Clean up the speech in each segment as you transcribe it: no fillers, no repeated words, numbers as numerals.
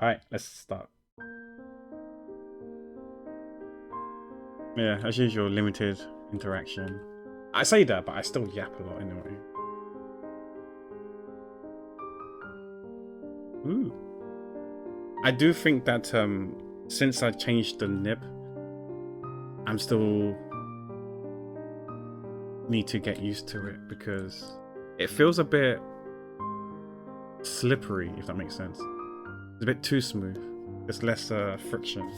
Alright, let's start. Yeah, as usual, limited interaction. I say that, but I still yap a lot anyway. Ooh. I do think that since I changed the nib, I'm still need to get used to it because it feels a bit slippery, if that makes sense. It's a bit too smooth. There's less friction,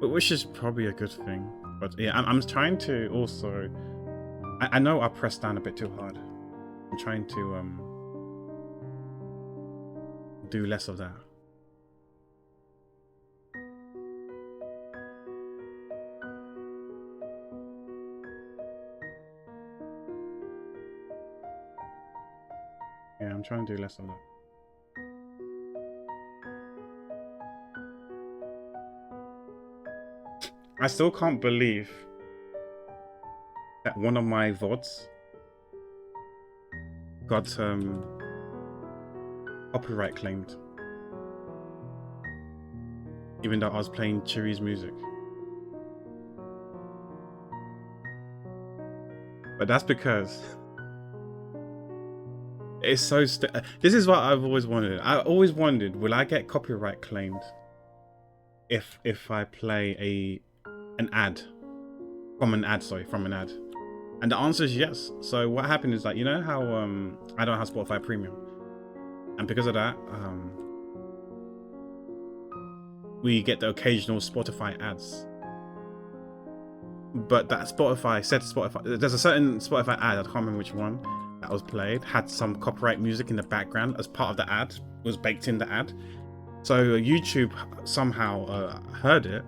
which is probably a good thing. But yeah, I'm trying to also. I know I pressed down a bit too hard. I'm trying to do less of that. Yeah, I'm trying to do less of that. I still can't believe that one of my VODs got copyright claimed, even though I was playing Chiri's music. But that's because it's so this is what I've always wanted. I always wondered, will I get copyright claimed if I play an ad from an ad? And the answer is yes. So what happened is that, you know how I don't have Spotify Premium, and because of that we get the occasional Spotify ads. But that Spotify, there's a certain Spotify ad, I can't remember which one, that was played, had some copyright music in the background as part of the ad, was baked in the ad. So YouTube somehow heard it,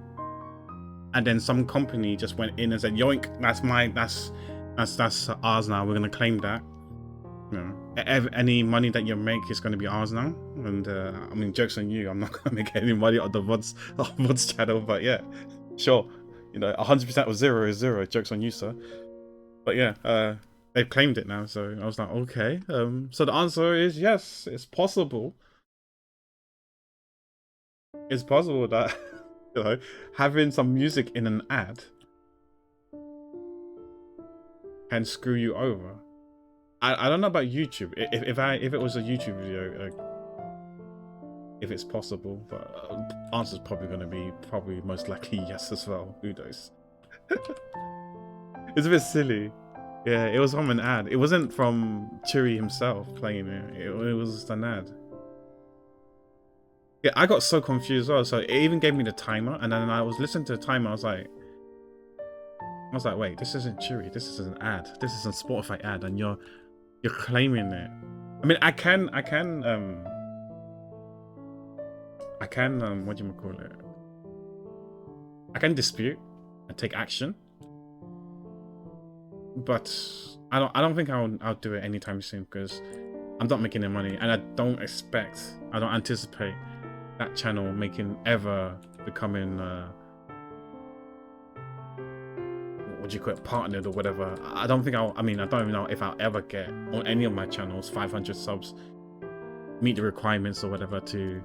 and then some company just went in and said, yoink, that's ours now, we're gonna claim that. You know, any money that you make is going to be ours now. And I mean, jokes on you, I'm not going to make any money on the VODs channel, but yeah, sure. You know, 100% of 0 is 0. Jokes on you, sir. But yeah, they've claimed it now, so I was like, okay. So the answer is yes, it's possible. It's possible that you know, having some music in an ad can screw you over. I don't know about YouTube. If it was a YouTube video, if it's possible, but answer's probably going to be most likely yes as well. Who knows? It's a bit silly. Yeah, it was from an ad. It wasn't from Chiri himself playing it. It was just an ad. Yeah, I got so confused as well. So it even gave me the timer, and then I was listening to the timer. I was like, wait, this isn't Chiri. This is an ad. This is a Spotify ad, and you're claiming it. I mean, I can what do you call it? I can dispute and take action, but I don't think I'll do it anytime soon because I'm not making any money, and I don't anticipate that channel becoming what do you call it, partnered or whatever. I don't even know if I'll ever get on any of my channels 500 subs, meet the requirements or whatever to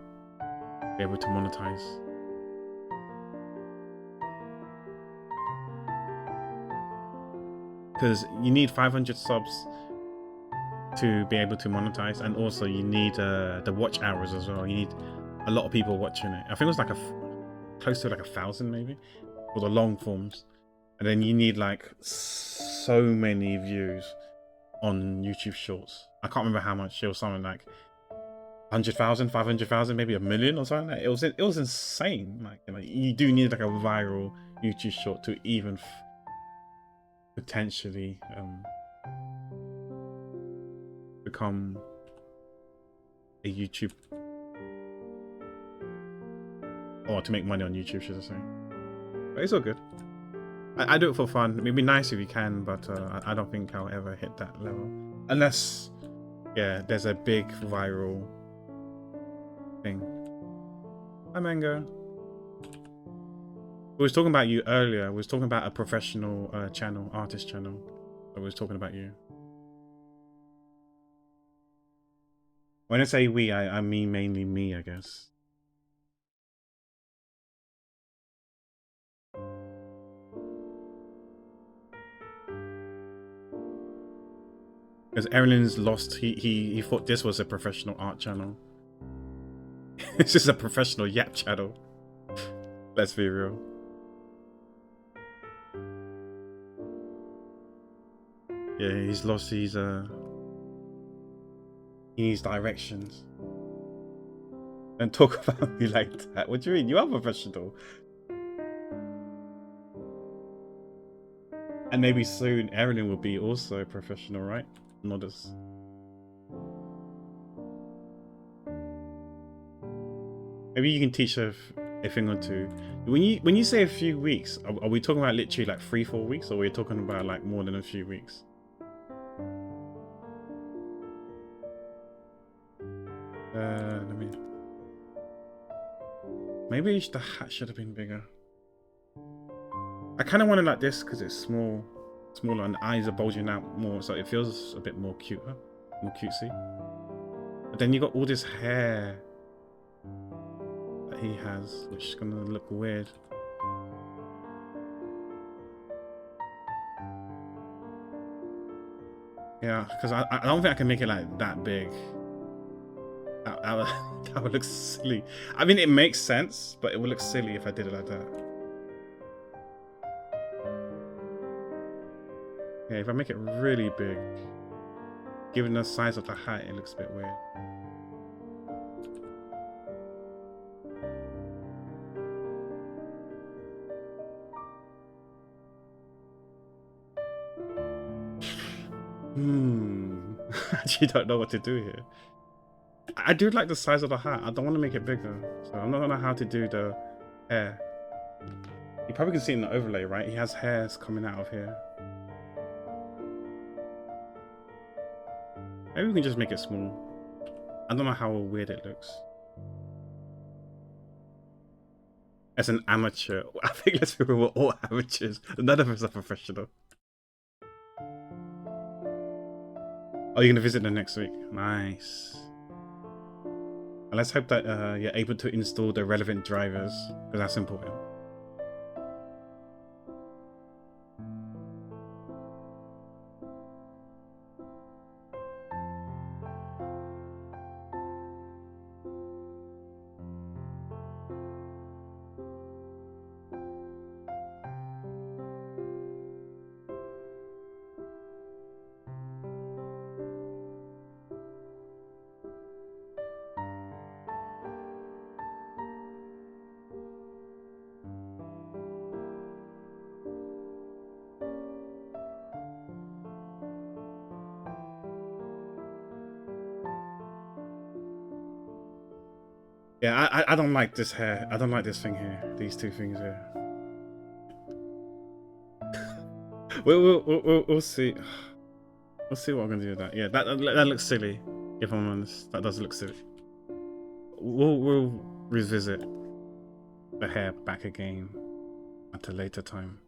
be able to monetize. Because you need 500 subs to be able to monetize, and also you need the watch hours as well. You need a lot of people watching it. I think it was like close to like 1,000 maybe for the long forms. And then you need like so many views on YouTube Shorts. I can't remember how much. It was something like 100,000, 500,000, maybe 1 million or something. It was insane. Like, you know, you do need like a viral YouTube Short to even potentially become a YouTube, or to make money on YouTube, should I say? But it's all good. I do it for fun. It'd be nice if you can, but I don't think I'll ever hit that level. Unless, yeah, there's a big viral thing. Hi, Mango. We was talking about you earlier. We was talking about a professional channel, artist channel. So we was talking about you. When I say we, I mean mainly me, I guess. Because Erin's lost. He thought this was a professional art channel. This is a professional yap channel. Let's be real. Yeah, he's lost his he needs directions. And talk about me like that. What do you mean? You are professional. And maybe soon Erin will be also professional, right? Not as. Maybe you can teach her a thing or two. When you say a few weeks, are we talking about literally like 3-4 weeks, or are we talking about like more than a few weeks? Let me. Maybe the hat should have been bigger. I kind of want it like this because it's smaller, and the eyes are bulging out more, so it feels a bit more cuter, more cutesy. But then you got all this hair that he has, which is gonna look weird. Yeah, because I don't think I can make it like that big. That would look silly. I mean, it makes sense, but it would look silly if I did it like that. Yeah, if I make it really big, given the size of the hat, it looks a bit weird. I actually don't know what to do here. I do like the size of the hat. I don't want to make it bigger, so I'm not gonna know how to do the hair. You probably can see it in the overlay, right? He has hairs coming out of here. Maybe we can just make it small. I don't know how weird it looks. As an amateur, I think let's be real, we're all amateurs. None of us are professional. Oh, you're gonna visit them next week? Nice. And let's hope that you're able to install the relevant drivers, because that's important. Yeah, I don't like this hair. I don't like this thing here. These two things here. We'll see. We'll see what I'm gonna do with that. Yeah, that looks silly. If I'm honest, that does look silly. We'll revisit the hair back again at a later time.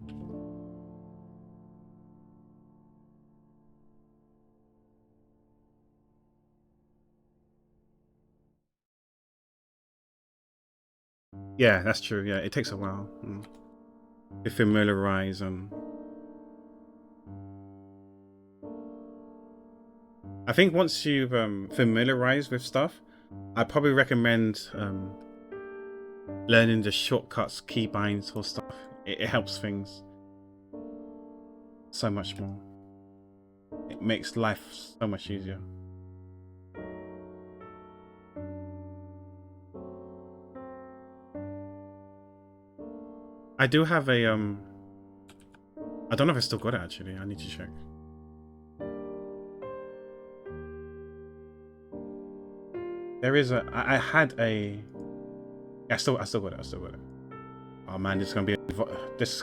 Yeah, that's true. Yeah, it takes a while to familiarize and. I think once you've familiarized with stuff, I probably recommend learning the shortcuts, keybinds, or stuff. It helps things so much more. It makes life so much easier. I do have a I don't know if I still got it actually. I need to check. There is a. I had a. I still got it. I still got it. Oh man, this is gonna be this.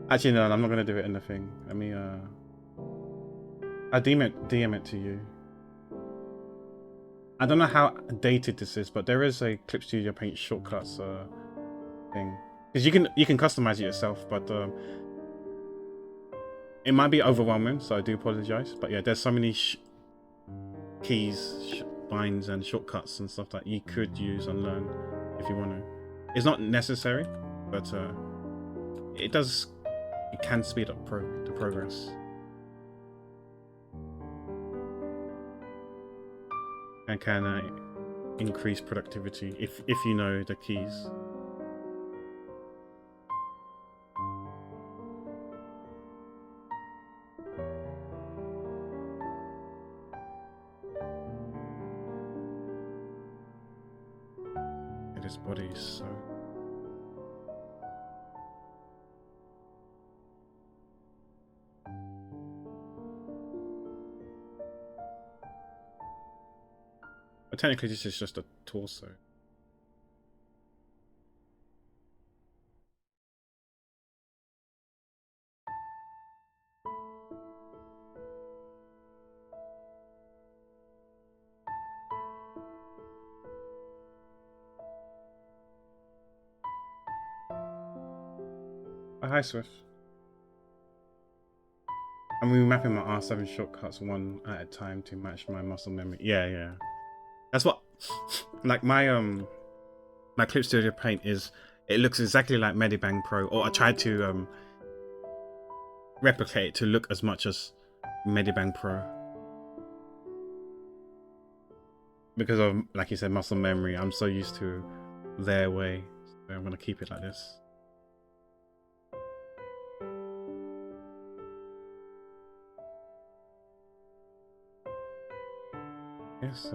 Actually, no, I'm not gonna do it in the thing. Let me. I DM it to you. I don't know how dated this is, but there is a Clip Studio Paint shortcuts thing. Because you can customize it yourself, but it might be overwhelming, so I do apologize. But yeah, there's so many keys, binds, and shortcuts and stuff that you could use and learn if you want to. It's not necessary, but it can speed up the progress. and can increase productivity if you know the keys. His body is so. But technically, this is just a torso. Oh, hi, Swift. I'm remapping my R7 shortcuts one at a time to match my muscle memory. Yeah. That's what, like my Clip Studio Paint is. It looks exactly like Medibang Pro, or I tried to replicate it to look as much as Medibang Pro. Because of, like you said, muscle memory, I'm so used to their way. So I'm gonna keep it like this. Yes,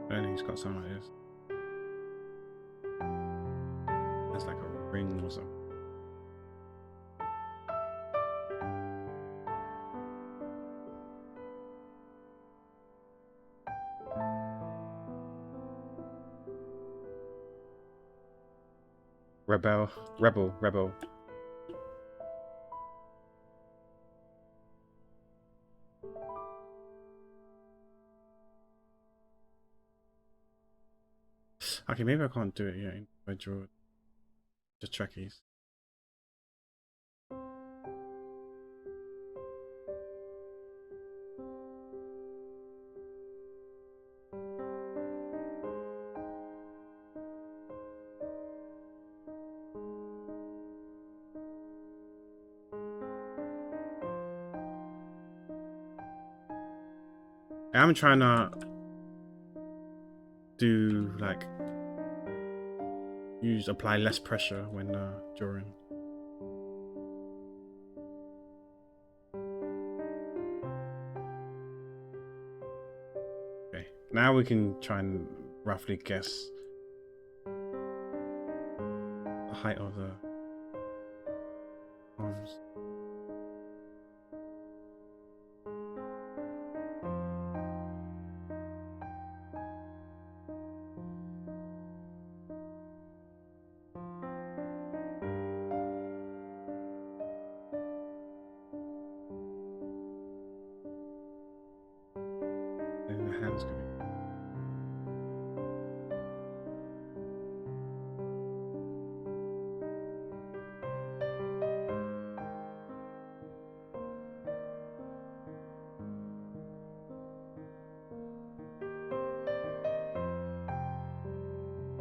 and he's got something like this. That's like a ring or something. Rebel. Okay, maybe I can't do it yet. I draw the trackies. I'm trying to do like apply less pressure when drawing. Okay, now we can try and roughly guess the height of the arms. And the hands can be.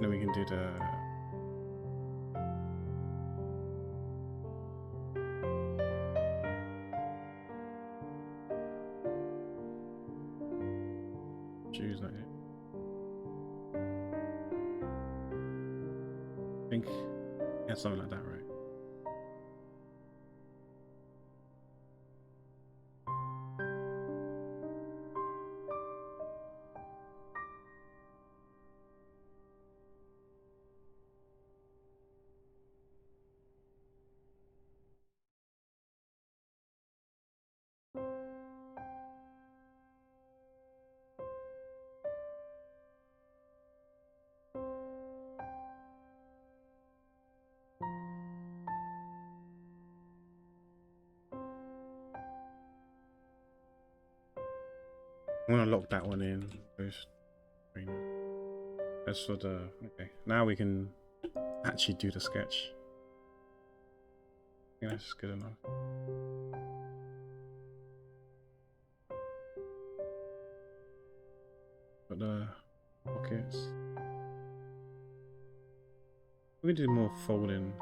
Then we can do the shoes like that. I think yeah, something like that, right? I'm gonna lock that one in. As for the okay, now we can actually do the sketch. I think that's good enough. But the pockets. We do more folding.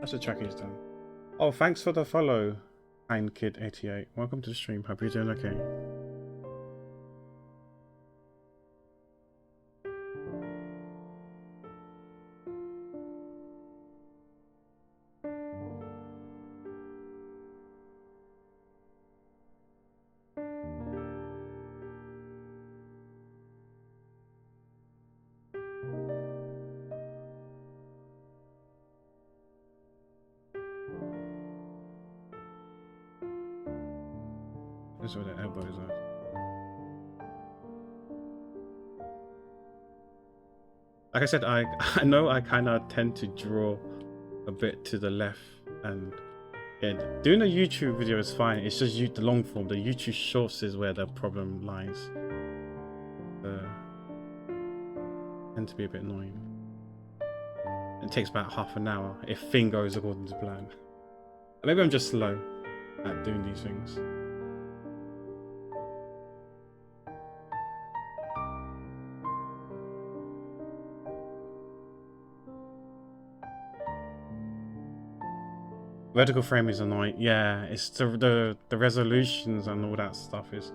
That's the track he's done. Oh, thanks for the follow, KindKid88. Welcome to the stream. Hope you're doing okay. This is where the elbows are. Like I said, I know I kind of tend to draw a bit to the left, and yeah, doing a YouTube video is fine. It's just the long form. The YouTube shorts is where the problem lies. Tend to be a bit annoying. It takes about half an hour if thing goes according to plan. Maybe I'm just slow at doing these things. Vertical frame is annoying. Yeah, it's the resolutions and all that stuff is.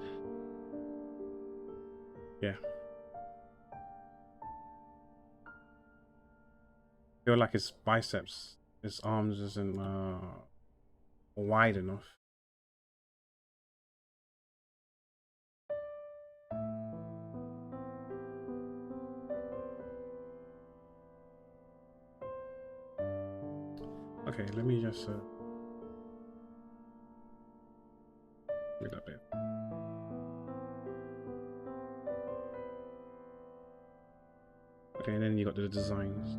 Yeah. I feel like his biceps, his arms isn't wide enough. Okay, let me just do that bit. Okay, and then you got the designs.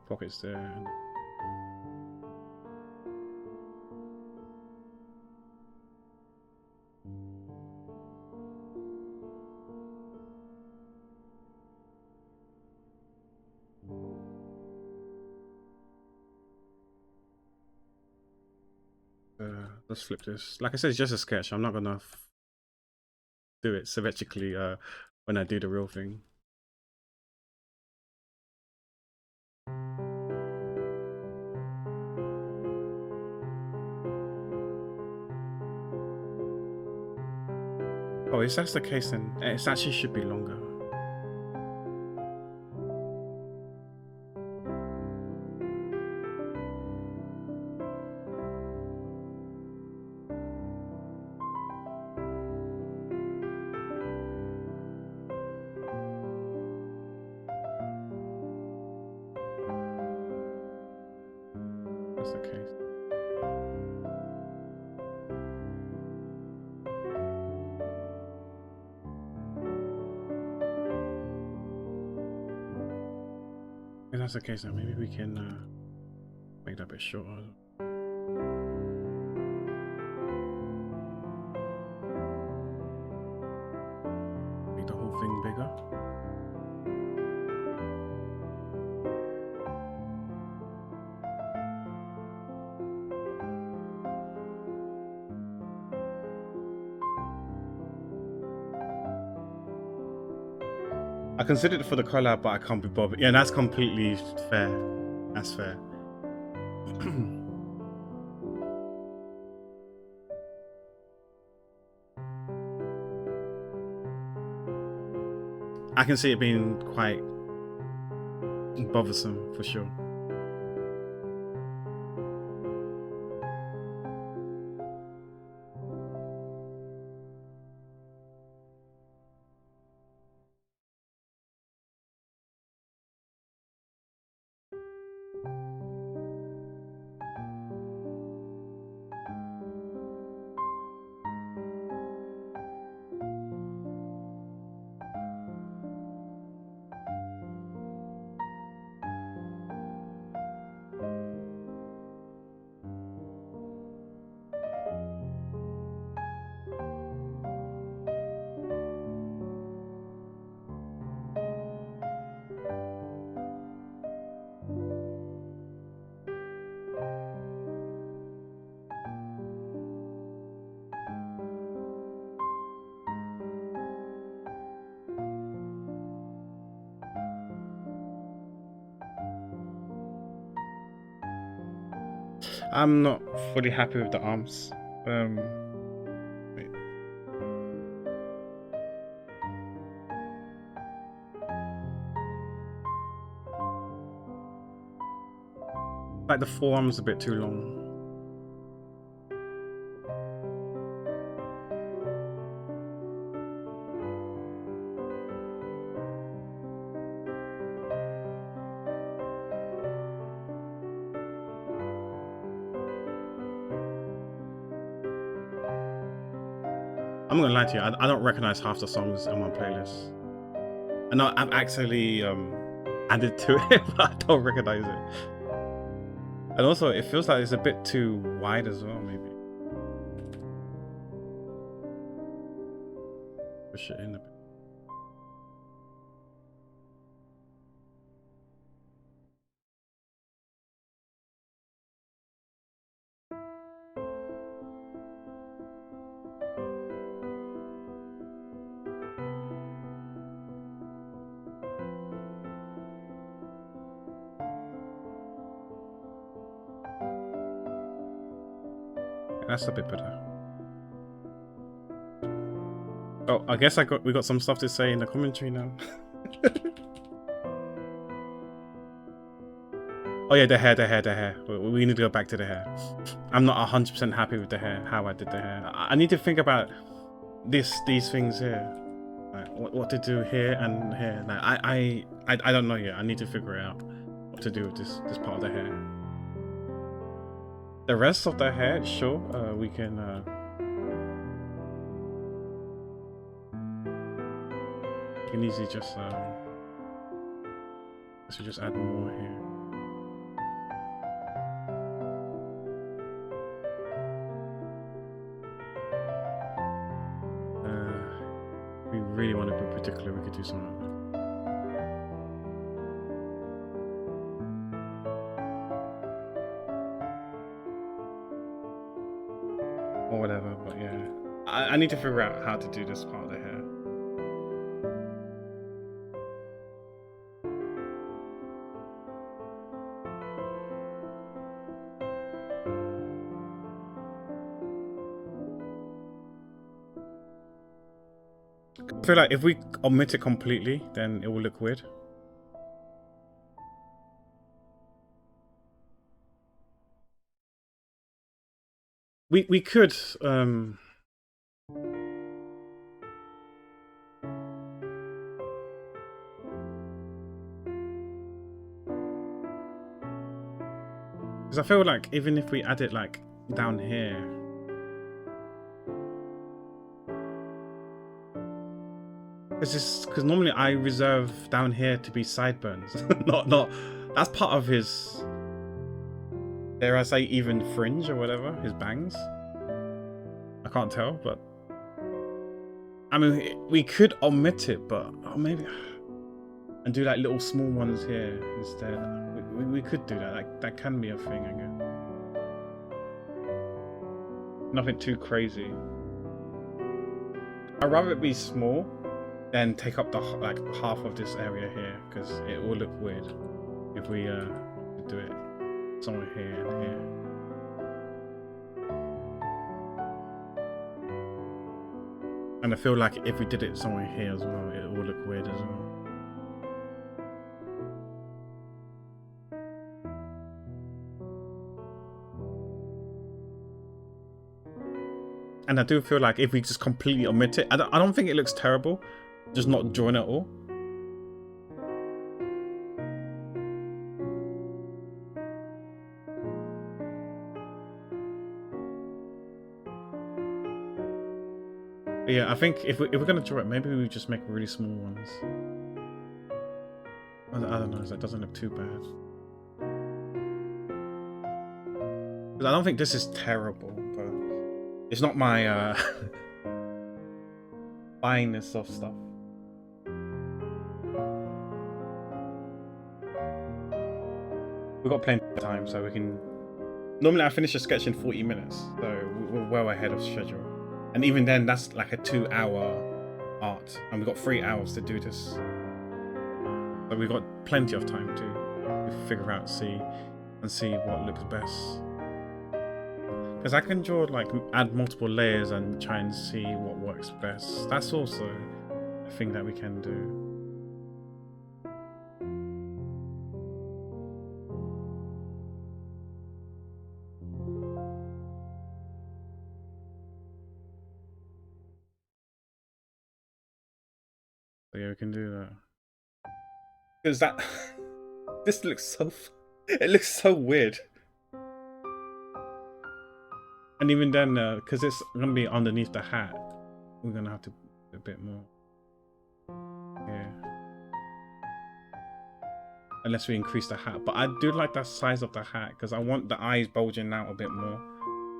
Pockets there. Let's flip this. Like I said, it's just a sketch. I'm not gonna do it symmetrically when I do the real thing. Oh, if that's the case, then it actually should be longer. That's the case. If that's the case, then maybe we can make that a bit shorter. Make the whole thing bigger. I considered it for the collab, but I can't be bothered. Yeah, that's completely fair. That's fair. I can see it being quite bothersome for sure. I'm not fully happy with the arms. Wait. Like the forearm's a bit too long. I'm not gonna lie to you, I don't recognize half the songs on my playlist. I know I've actually added to it, but I don't recognize it. And also, it feels like it's a bit too wide as well, maybe. Push it in a bit. That's a bit better. Oh, I guess we got some stuff to say in the commentary now. Oh yeah, the hair. We need to go back to the hair. I'm not 100% happy with the hair, how I did the hair. I need to think about these things here. Like what to do here and here. Like I don't know yet. I need to figure out what to do with this part of the hair. The rest of the hair, sure, we can easily just just add more here. We really want to be particular, we could do something like that. or whatever. But yeah, I need to figure out how to do this part of the hair. I feel like if we omit it completely, then it will look weird. We could because I feel like even if we add it like down here, because normally I reserve down here to be sideburns, not that's part of his, dare I say, even fringe or whatever, his bangs. I can't tell, but I mean we could omit it, but maybe and do like little small ones here instead. We could do that. Like that can be a thing, I guess. Nothing too crazy. I'd rather it be small than take up the like half of this area here, because it will look weird if we do it somewhere here and here. And I feel like if we did it somewhere here as well, it will look weird as well. And I do feel like if we just completely omit it, I don't think it looks terrible, just not drawn at all. But yeah, I think if we're gonna draw it, maybe we just make really small ones. I don't know, that doesn't look too bad. Because I don't think this is terrible, but it's not my finest of stuff. We've got plenty of time, so we can. Normally, I finish a sketch in 40 minutes, so we're well ahead of schedule. And even then, that's like a 2-hour art, and we've got 3 hours to do this. So we've got plenty of time to figure out, see what looks best. Because I can draw, like, add multiple layers and try and see what works best. That's also a thing that we can do. So yeah, we can do that. Because that this looks so it looks so weird. And even then, because it's gonna be underneath the hat, we're gonna have to do a bit more. Yeah. Unless we increase the hat, but I do like the size of the hat because I want the eyes bulging out a bit more,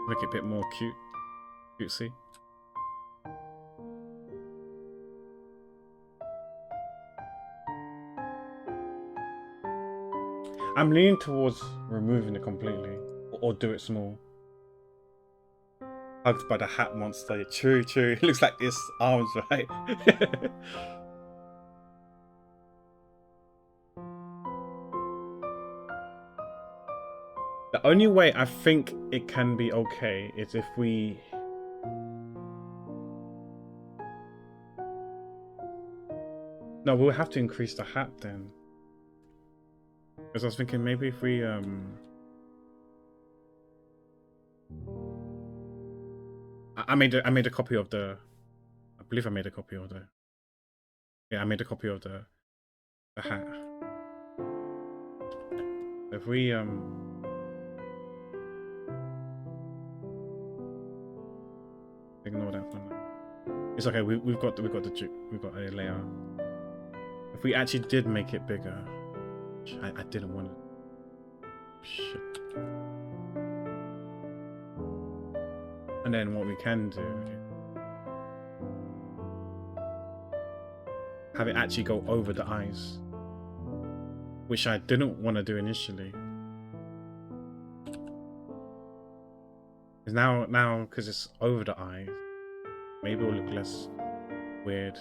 make it a bit more cutesy. I'm leaning towards removing it completely, or do it small. Hugged by the hat monster. True. It looks like his arms, right? The only way I think it can be okay is if we... No, we'll have to increase the hat then. Because I was thinking maybe if we I made a copy of the, I believe I made a copy of the, yeah, I made a copy of the hat. If we ignore that for now. It's okay. We've got a layer. If we actually did make it bigger, I didn't want it. Shit. And then what we can do is have it actually go over the eyes, which I didn't want to do initially. Because now, because it's over the eyes, maybe it'll look less weird.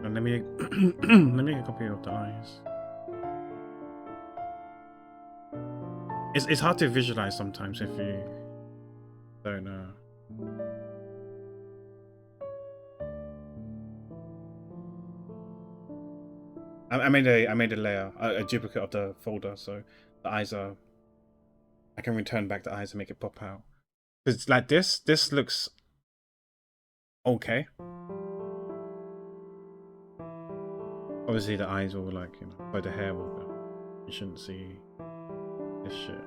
And let me let me get a copy of the eyes. It's hard to visualize sometimes if you don't know. I made a layer, a duplicate of the folder, so the eyes are. I can return back the eyes and make it pop out. Because like this looks okay. Obviously the eyes will like, you know, but the hair will go. You shouldn't see this shit.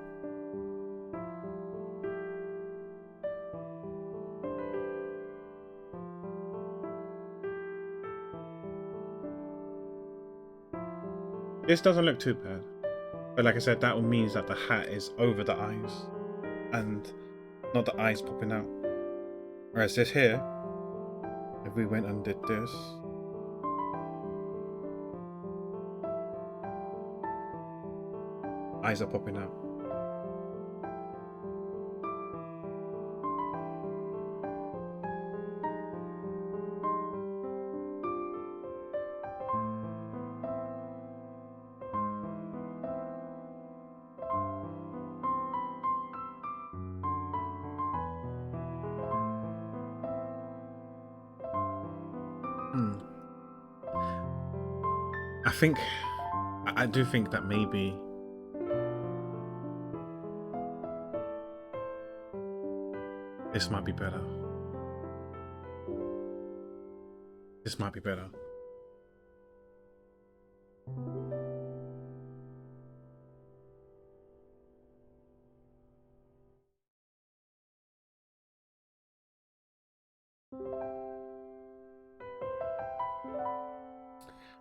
This doesn't look too bad. But like I said, that means that the hat is over the eyes and not the eyes popping out. Whereas this here, if we went and did this, eyes are popping out. I do think that maybe this might be better. This might be better.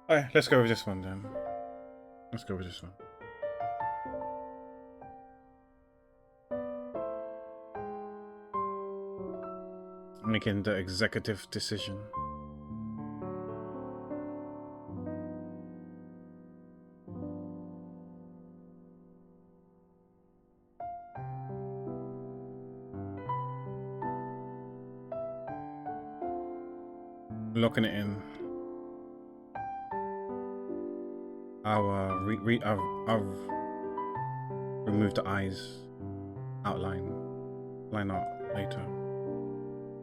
Alright, let's go with this one then. Let's go with this one. Making the executive decision. Locking it in. I'll remove the eyes outline, line out later.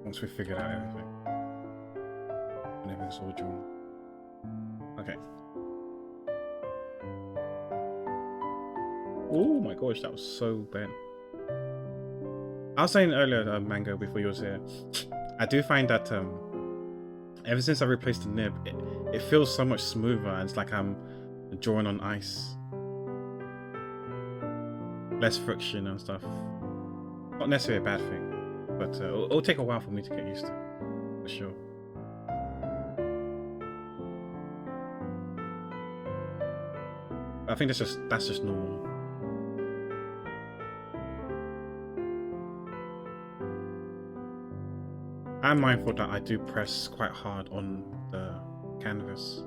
Once we figured out everything. And everything's all drawn. Okay. Oh my gosh, that was so bent. I was saying earlier, Mango, before you was here, I do find that ever since I replaced the nib, it feels so much smoother and it's like I'm drawing on ice. Less friction and stuff. Not necessarily a bad thing, but it'll take a while for me to get used to, for sure. I think that's just normal. I'm mindful that I do press quite hard on the canvas.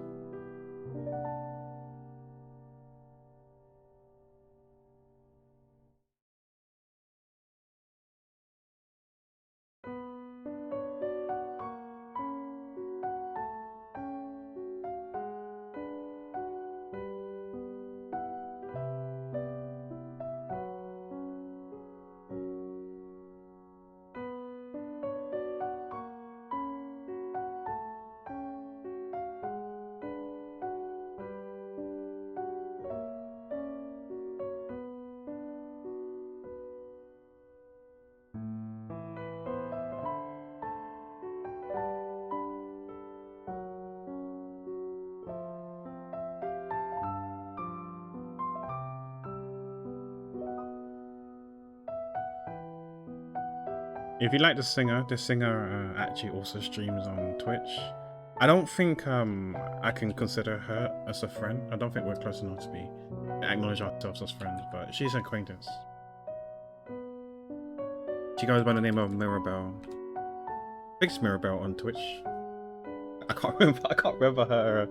If you like the singer actually also streams on Twitch. I don't think I can consider her as a friend. I don't think we're close enough to acknowledge ourselves as friends, but she's an acquaintance. She goes by the name of Mirabelle. Fix Mirabelle on Twitch. I can't remember her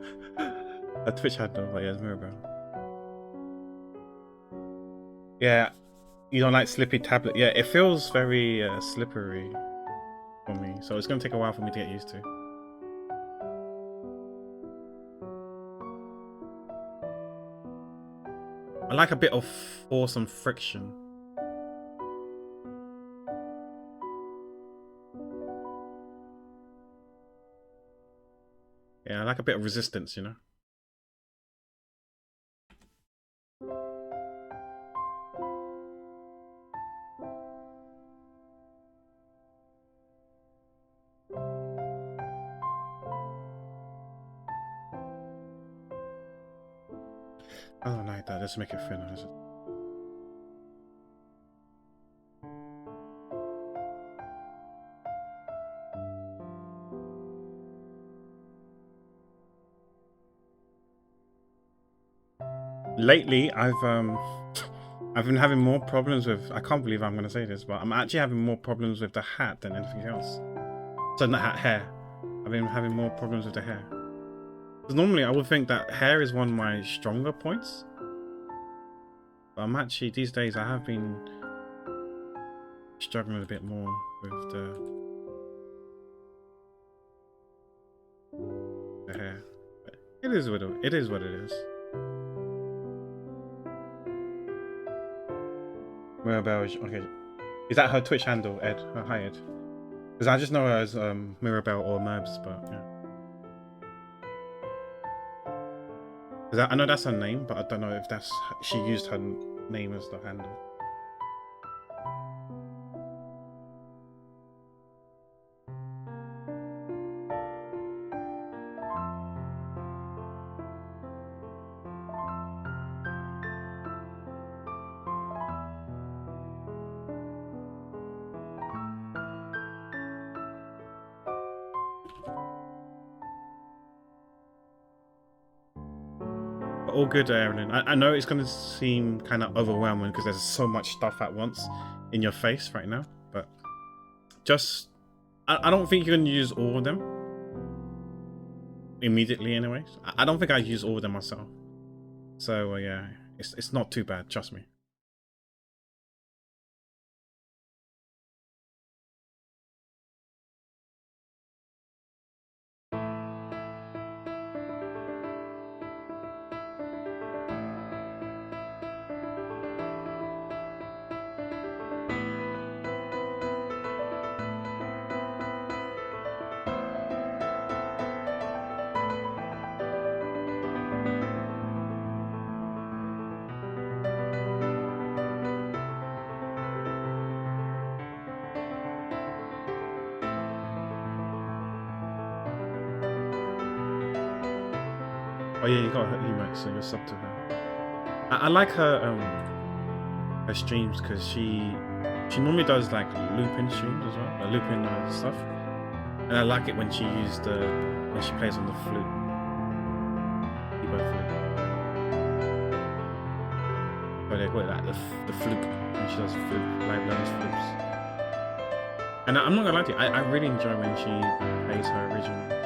Twitch handle, but yeah, it's Mirabelle. Yeah, you don't like slippy tablet. Yeah, it feels very slippery for me, so it's gonna take a while for me to get used to. I like a bit of force and friction. Yeah, I like a bit of resistance, you know? I don't like that, let's make it thinner. Lately, I've been having more problems with, I can't believe I'm gonna say this, but I'm actually having more problems with the hat than anything else. So not hair. I've been having more problems with the hair. Because normally I would think that hair is one of my stronger points. But I'm actually, these days I have been struggling a bit more with the hair. But it is what it is. Mirabelle, okay. Is that her Twitch handle, Ed? Hi, Ed. Because I just know her as Mirabelle or Merbs, but yeah. Because I know that's her name, but I don't know if that's she used her name as the handle. All good, Erin. I know it's going to seem kind of overwhelming because there's so much stuff at once in your face right now, but just I don't think you're going to use all of them immediately anyway. I don't think I use all of them myself, so yeah, it's not too bad, trust me. Oh yeah, you got her emote, so you're sub to her. I like her streams because she normally does like looping streams as well, like looping stuff, and I like it when she when she plays on the flute. Oh, they call it like the fluke when she does flute, live learns flutes. And I'm not gonna lie to you, I really enjoy when she plays her original.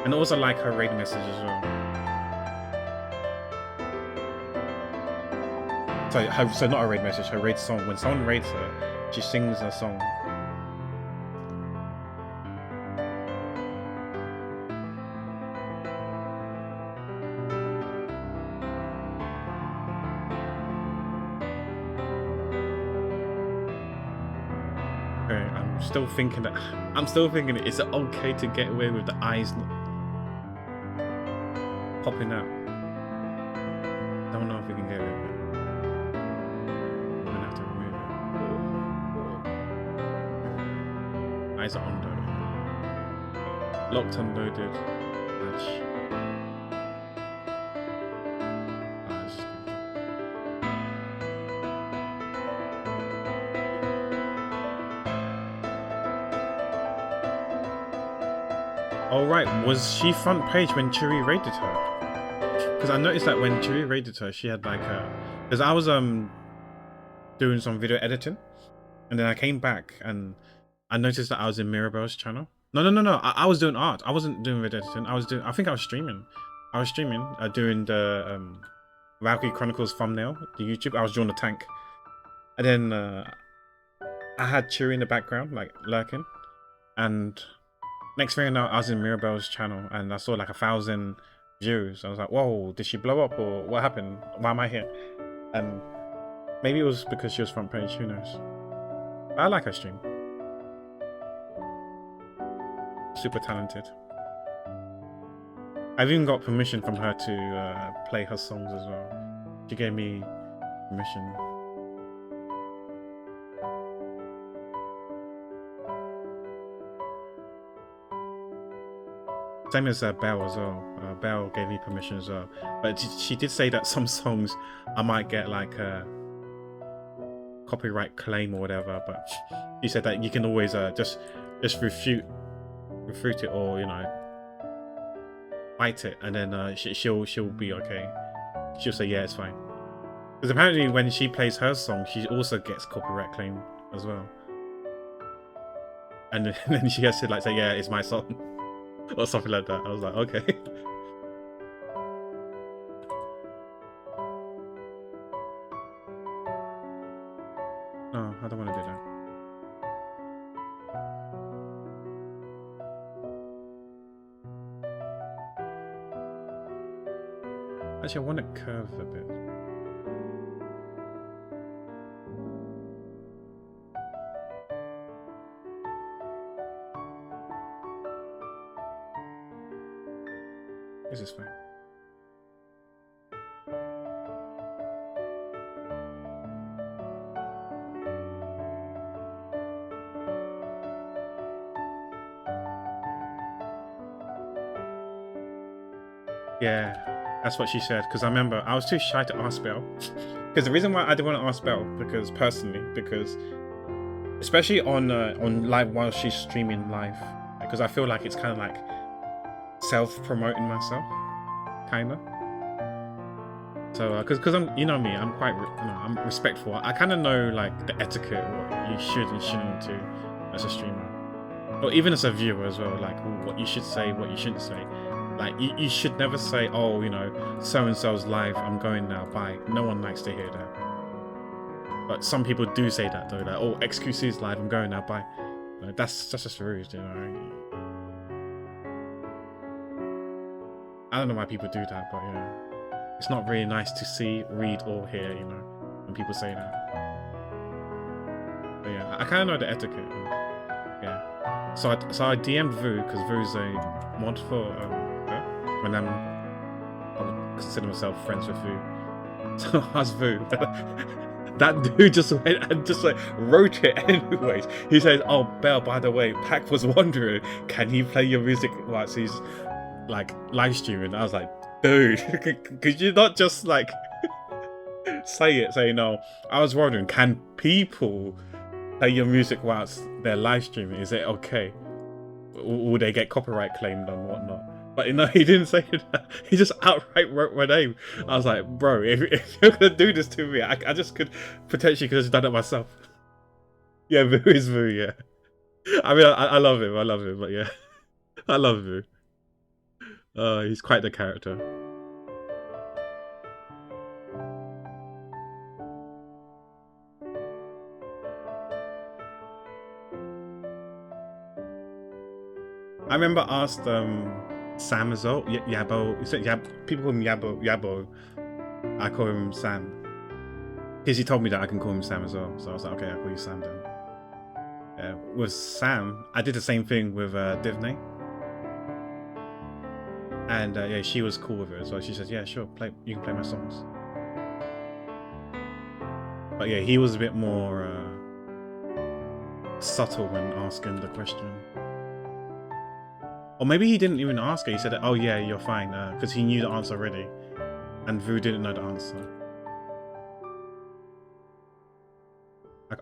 And I also like her raid message as well. So not a raid message, her raid song. When someone raids her, she sings a song. Okay, I'm still thinking is it okay to get away with the eyes popping out? Don't know if we can get away with it. We're gonna have to remove it. Eyes are on though. Locked and loaded. Match. Oh right, was she front page when Chiri raided her? Because I noticed that when Chiri raided her, she had like a... Because I was doing some video editing, and then I came back and I noticed that I was in Mirabelle's channel. No. I was doing art. I wasn't doing video editing. I think I was streaming. I was streaming, doing the Valkyrie Chronicles thumbnail, the YouTube. I was drawing a tank, and then I had Chewie in the background, like lurking. And next thing I know, I was in Mirabelle's channel, and I saw like 1,000 views. I was like, whoa, did she blow up or what happened? Why am I here? And maybe it was because she was front page. Who knows? But I like her stream. Super talented. I've even got permission from her to play her songs as well. She gave me permission. Same as Belle as well. Belle gave me permission as well. But she did say that some songs I might get like a copyright claim or whatever. But she said that you can always just refute it, or you know, fight it, and then she'll be okay. She'll say yeah, it's fine. Because apparently when she plays her song, she also gets copyright claim as well. And then she has to like say yeah, it's my song. Or something like that. I was like, okay. No, I don't want to do that. Actually, I want to curve a bit. This is fine. Yeah, that's what she said. Because I remember I was too shy to ask Belle. Because the reason why I didn't want to ask Belle, because especially on live while she's streaming live, because I feel like it's kind of like self-promoting myself, kind of. So because I'm, you know me, I'm quite, I'm respectful. I kind of know like the etiquette, what you should and shouldn't do as a streamer, or even as a viewer as well. Like what you should say, what you shouldn't say. Like you should never say, oh, you know, so and so's live, I'm going now. Bye. No one likes to hear that. But some people do say that though. Like, oh, XQC's live, I'm going now. Bye. That's just rude, you know. I don't know why people do that, but you know, it's not really nice to see, read, or hear, you know, when people say that. But yeah, I kind of know the etiquette. Yeah. So I DM'd Vu, because Vu's a mod for her, when I consider myself friends with Vu. So I asked Vu. That dude just went and just like wrote it anyways. He says, "Oh, Belle, by the way, Pac was wondering, can he play your music whilst he's like live streaming?" I was like, dude, could you not just like say no? I was wondering, can people play your music whilst they're live streaming? Is it okay? Will they get copyright claimed and whatnot? But no, he didn't say that. He just outright wrote my name. I was like, bro, if you're gonna do this to me, I just could potentially have done it myself. Yeah, Vu is Vu, yeah. I mean, I love him, but yeah. I love Vu. He's quite the character. I remember asked Sam as well. Yabo. You said people call him Yabo. I call him Sam. Because he told me that I can call him Sam as well. So I was like, okay, I'll call you Sam then. Yeah, with Sam, I did the same thing with Divney. And yeah, she was cool with it as well. She says, yeah, sure, you can play my songs. But yeah, he was a bit more subtle when asking the question. Or maybe he didn't even ask her. He said, oh yeah, you're fine, because he knew the answer already. And Vu didn't know the answer.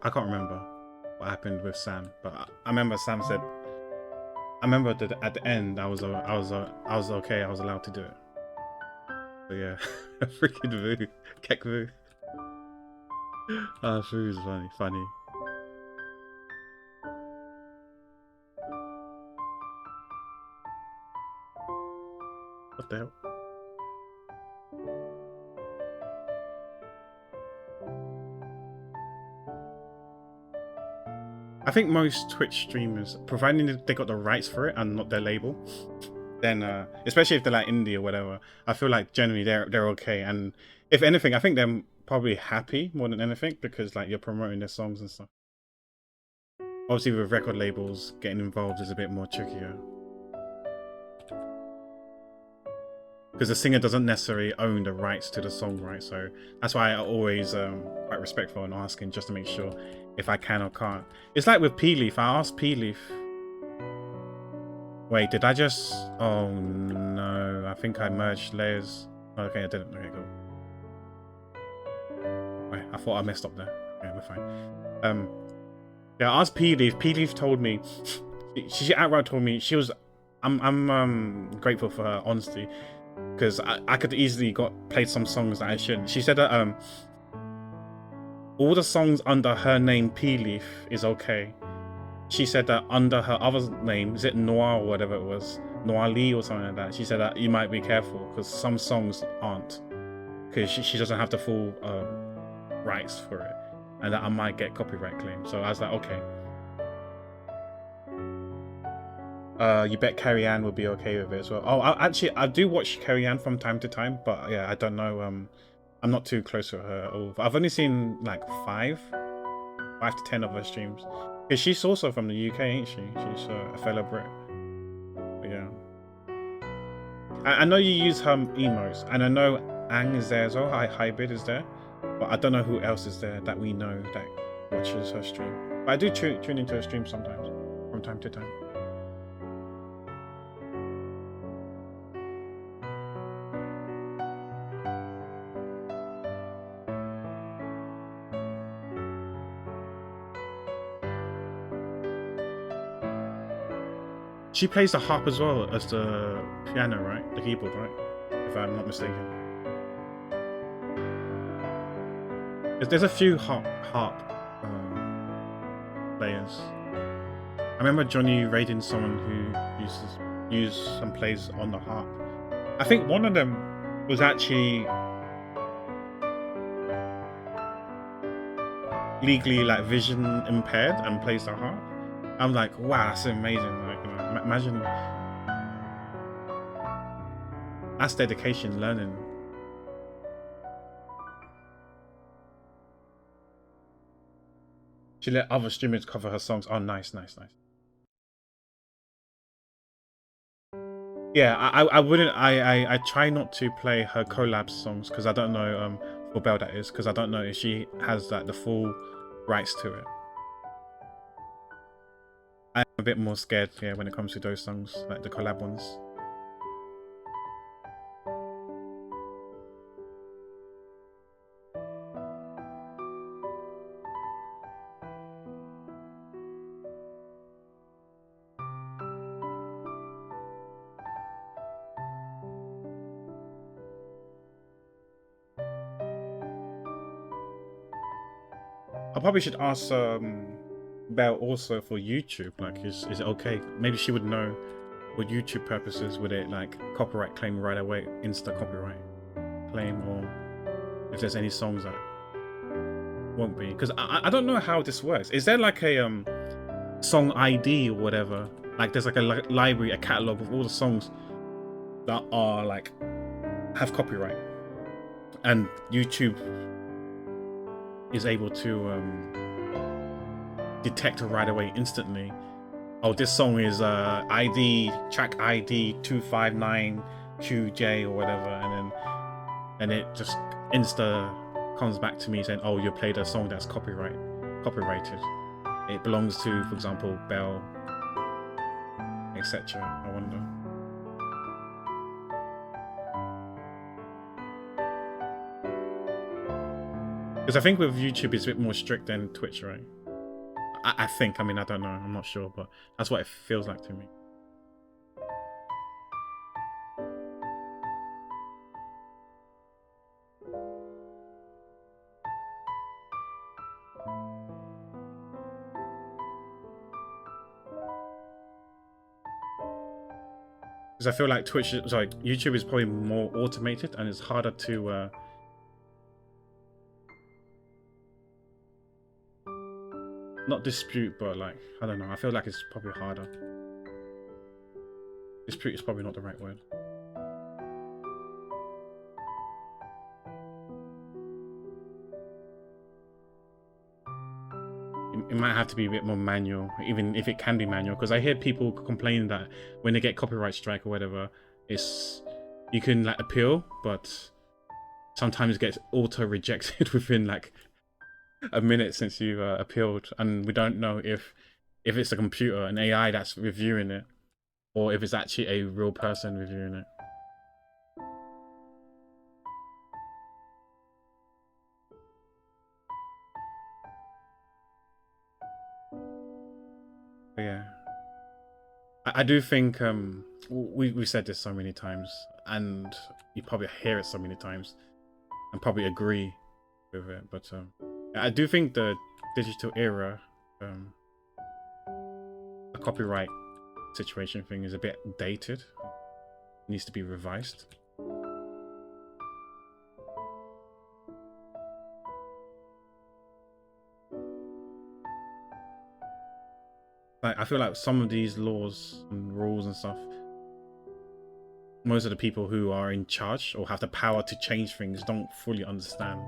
I can't remember what happened with Sam, but I remember Sam said, I remember that at the end I was okay, I was allowed to do it. But yeah, freaking Vu, Kek Vu. Vu's funny. What the hell? I think most Twitch streamers, providing they got the rights for it and not their label, then especially if they're like indie or whatever, I feel like generally they're okay. And if anything, I think they're probably happy more than anything, because like you're promoting their songs and stuff. Obviously with record labels, getting involved is a bit more trickier, because the singer doesn't necessarily own the rights to the song, right? So that's why I always quite respectful and asking, just to make sure if I can or can't. It's like with P-Leaf. I asked P-Leaf. Wait, did I just... Oh no, I think I merged layers. Okay, I didn't. Okay, cool. Wait, I thought I messed up there. Okay, we're fine. Yeah, I asked P-Leaf. P-Leaf told me... She outright told me she was... I'm grateful for her honesty, because I could easily played some songs that I shouldn't. She said that all the songs under her name P-Leaf is okay. She said that under her other name, is it Noir or whatever it was, Noir Lee or something like that, she said that you might be careful because some songs aren't, because she doesn't have the full rights for it, and that I might get copyright claim. So I was like, okay. You bet Carrie Ann would be okay with it as well. Oh, I do watch Carrie Ann from time to time, but yeah, I don't know. I'm not too close to her at all. I've only seen like 5 to 10 of her streams. Because she's also from the UK, ain't she? She's a fellow Brit. But yeah. I know you use her emotes, and I know Ang is there as well. Hybrid is there. But I don't know who else is there that we know that watches her stream. But I do tune into her stream sometimes, from time to time. She plays the harp as well as the piano, right? The keyboard, right? If I'm not mistaken. There's a few harp players. I remember Johnny raiding someone who uses and plays on the harp. I think one of them was actually legally like vision impaired and plays the harp. I'm like, wow, that's amazing. Like, you know, imagine that's dedication, learning. She let other streamers cover her songs. Oh, nice. Yeah, I wouldn't. I try not to play her collab songs because I don't know for Belle that is, because I don't know if she has like the full rights to it. I'm a bit more scared, yeah, when it comes to those songs, like the collab ones. I probably should ask Belle also for YouTube. Like, is it okay? Maybe she would know for YouTube purposes, would it like copyright claim right away, insta copyright claim, or if there's any songs that won't be? Because I don't know how this works. Is there like a song ID or whatever? Like there's like a library, a catalog of all the songs that are like have copyright, and YouTube is able to detect it right away instantly. Oh, this song is track ID 259QJ or whatever, and it just insta comes back to me saying, oh, you played a song that's copyrighted. It belongs to, for example, Belle, etc. I wonder. Because I think with YouTube it's a bit more strict than Twitch, right? I think. I mean, I don't know. I'm not sure, but that's what it feels like to me. Because because I feel like YouTube is probably more automated and it's harder to not dispute, but like, I don't know, I feel like it's probably harder. Dispute is probably not the right word. It might have to be a bit more manual, even if it can be manual, because I hear people complain that when they get copyright strike or whatever, you can like appeal, but sometimes it gets auto rejected within like a minute since you appealed, and we don't know if it's a computer, an AI that's reviewing it, or if it's actually a real person reviewing it. But yeah, I do think we've said this so many times, and you probably hear it so many times, and probably agree with it. But I do think the digital era, the copyright situation thing is a bit dated. It needs to be revised. Like, I feel like some of these laws and rules and stuff, most of the people who are in charge or have the power to change things don't fully understand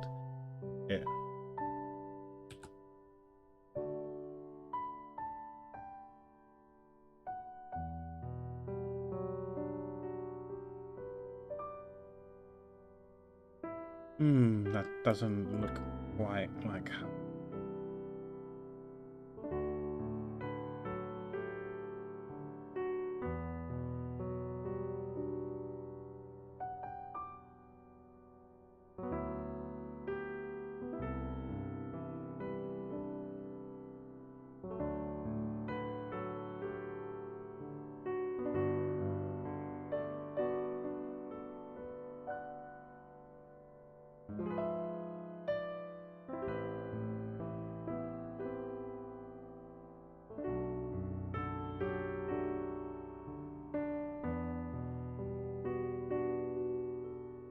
it. That doesn't look quite like...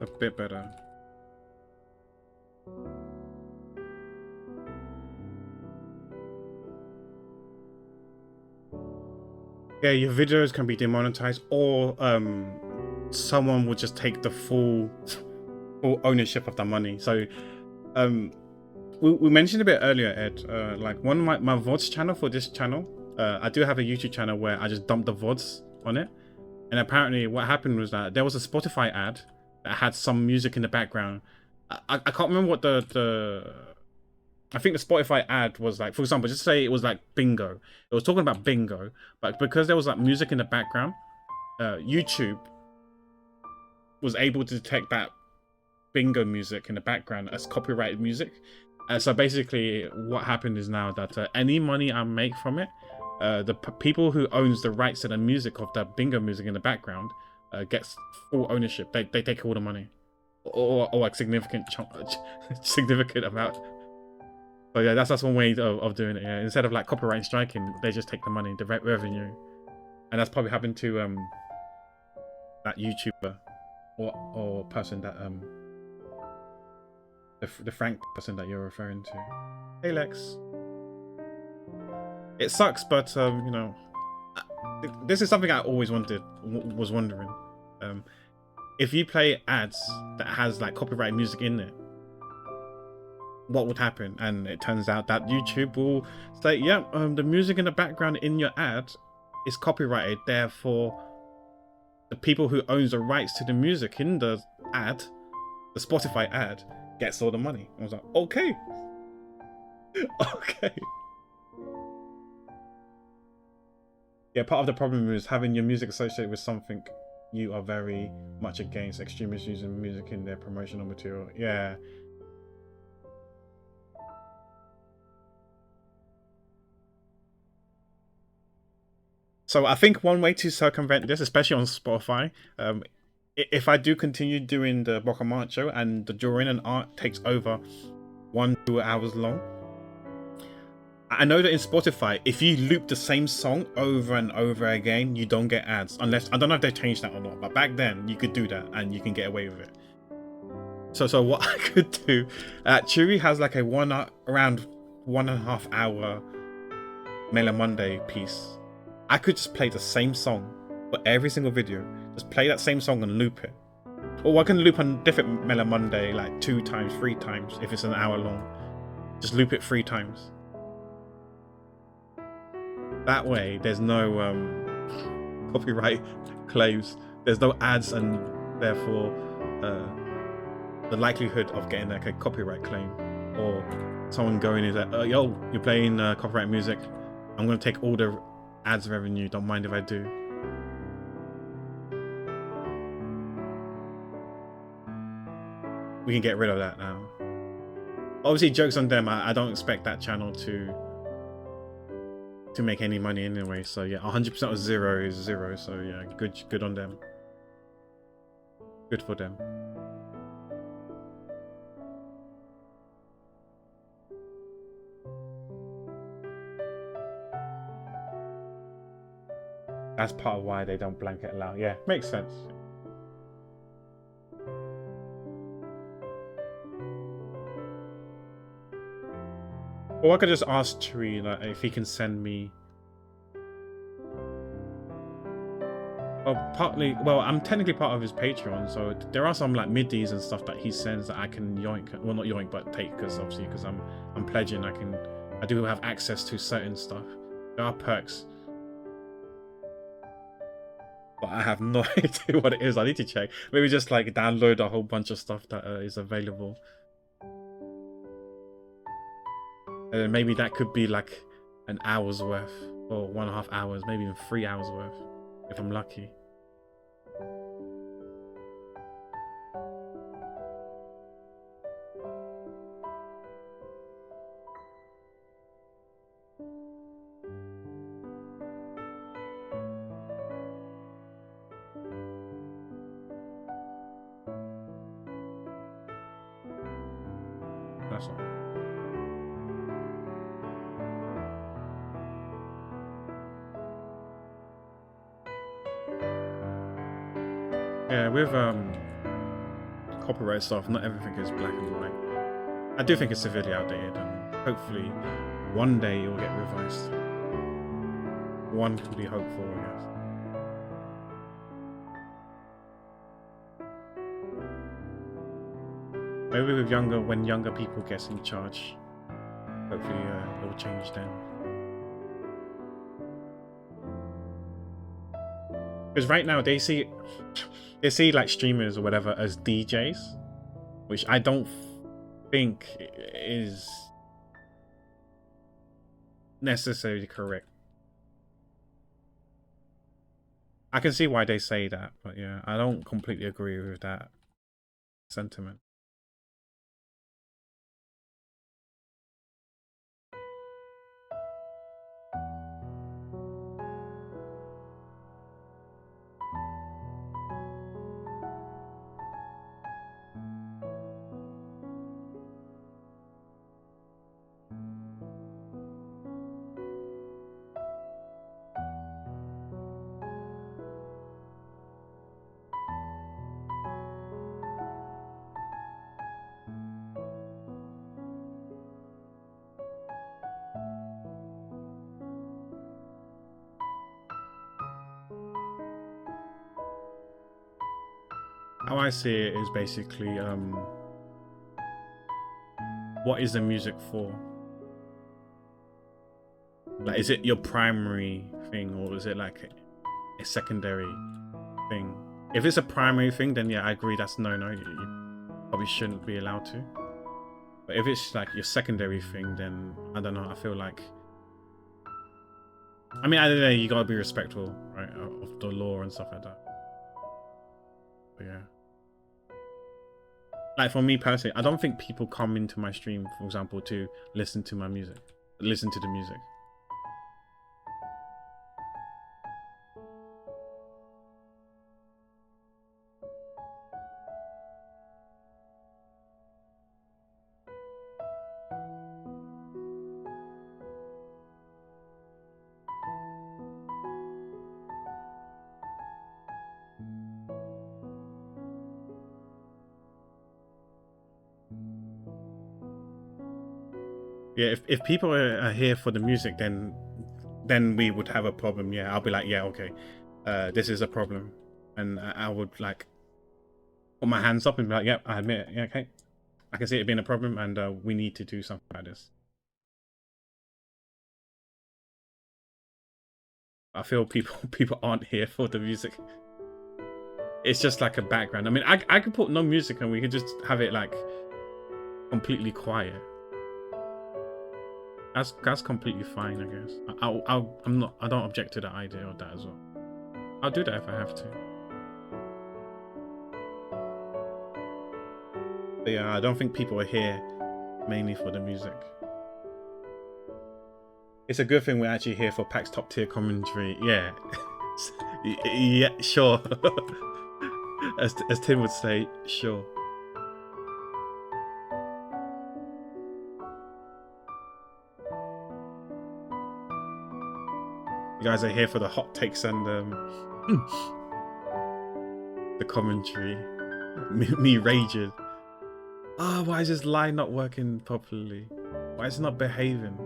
a bit better. Yeah, your videos can be demonetized, or someone will just take the full ownership of the money. So we mentioned a bit earlier, Ed, like one of my VODs channel for this channel, I do have a YouTube channel where I just dump the VODs on it, and apparently what happened was that there was a Spotify ad that had some music in the background. I can't remember what I think the Spotify ad was like, for example, just say it was like bingo. It was talking about bingo, but because there was like music in the background, YouTube was able to detect that bingo music in the background as copyrighted music. So basically what happened is now that any money I make from it, the people who owns the rights to the music of the bingo music in the background gets full ownership. They take all the money, or like significant amount. But yeah, that's one way of doing it. Yeah, instead of like copyright striking, they just take the money, the revenue, and that's probably happened to that YouTuber or person that the Frank person that you're referring to. Hey Lex. It sucks, but you know, this is something I always was wondering. If you play ads that has like copyright music in it, what would happen? And it turns out that YouTube will say, yeah, the music in the background in your ad is copyrighted, therefore the people who owns the rights to the music in the ad, the Spotify ad, gets all the money. I was like, okay. Okay. Yeah, part of the problem is having your music associated with something you are very much against, extremists using music in their promotional material. Yeah. So I think one way to circumvent this, especially on Spotify, if I do continue doing the BokuMARCho and the drawing and art takes over 1-2 hours long, I know that in Spotify, if you loop the same song over and over again, you don't get ads. Unless, I don't know if they changed that or not, but back then you could do that and you can get away with it. So what I could do, Chewy has like a around 1.5 hour Mela Monday piece. I could just play the same song for every single video. Just play that same song and loop it. Or I can loop on different Mela Monday like 2 times, 3 times if it's an hour long. Just loop it 3 times. That way, there's no copyright claims. There's no ads, and therefore the likelihood of getting like a copyright claim or someone going is like, yo, you're playing copyright music. I'm gonna take all the ads revenue. Don't mind if I do. We can get rid of that now. Obviously, jokes on them. I don't expect that channel to make any money anyway. So yeah, 100% of 0 is 0. So yeah, good on them. Good for them. That's part of why they don't blanket allow. Yeah, makes sense. Or I could just ask Tree like, if he can send me. Well, I'm technically part of his Patreon, so there are some like midis and stuff that he sends that I can yoink. Well, not yoink, but take, because obviously, because I'm pledging, I do have access to certain stuff. There are perks, but I have no idea what it is. I need to check. Maybe just like download a whole bunch of stuff that is available. And maybe that could be like an hour's worth, or 1.5 hours, maybe even 3 hours worth, if I'm lucky. That's all. Yeah, with copyright stuff, not everything is black and white. I do think it's severely outdated, and hopefully one day it will get revised. One can be hopeful, I guess. Maybe with when younger people get in charge, hopefully it will change then. Because right now they see like streamers or whatever as DJs, which I don't think is necessarily correct. I can see why they say that, but yeah, I don't completely agree with that sentiment. How I see it is basically, what is the music for? Like, is it your primary thing, or is it like a secondary thing? If it's a primary thing, then yeah, I agree, that's no. You probably shouldn't be allowed to. But if it's like your secondary thing, then I don't know, I feel like, I mean, I don't know, you gotta be respectful, right, of the law and stuff like that. But yeah. Like, for me personally, I don't think people come into my stream, for example, to listen to my music. Listen to the music. Yeah, if people are here for the music, then we would have a problem. Yeah, I'll be like, yeah, okay, this is a problem, and I would like put my hands up and be like, yep, I admit it. Yeah, okay, I can see it being a problem, and we need to do something about this. I feel people aren't here for the music. It's just like a background. I mean, I could put no music and we could just have it like completely quiet. That's completely fine, I guess. I don't object to that idea or that as well. I'll do that if I have to. But yeah, I don't think people are here mainly for the music. It's a good thing we're actually here for PAX top tier commentary. Yeah. Yeah, sure. As Tim would say, sure. You guys are here for the hot takes and the commentary. Me raging. Oh, why is this line not working properly? Why is it not behaving?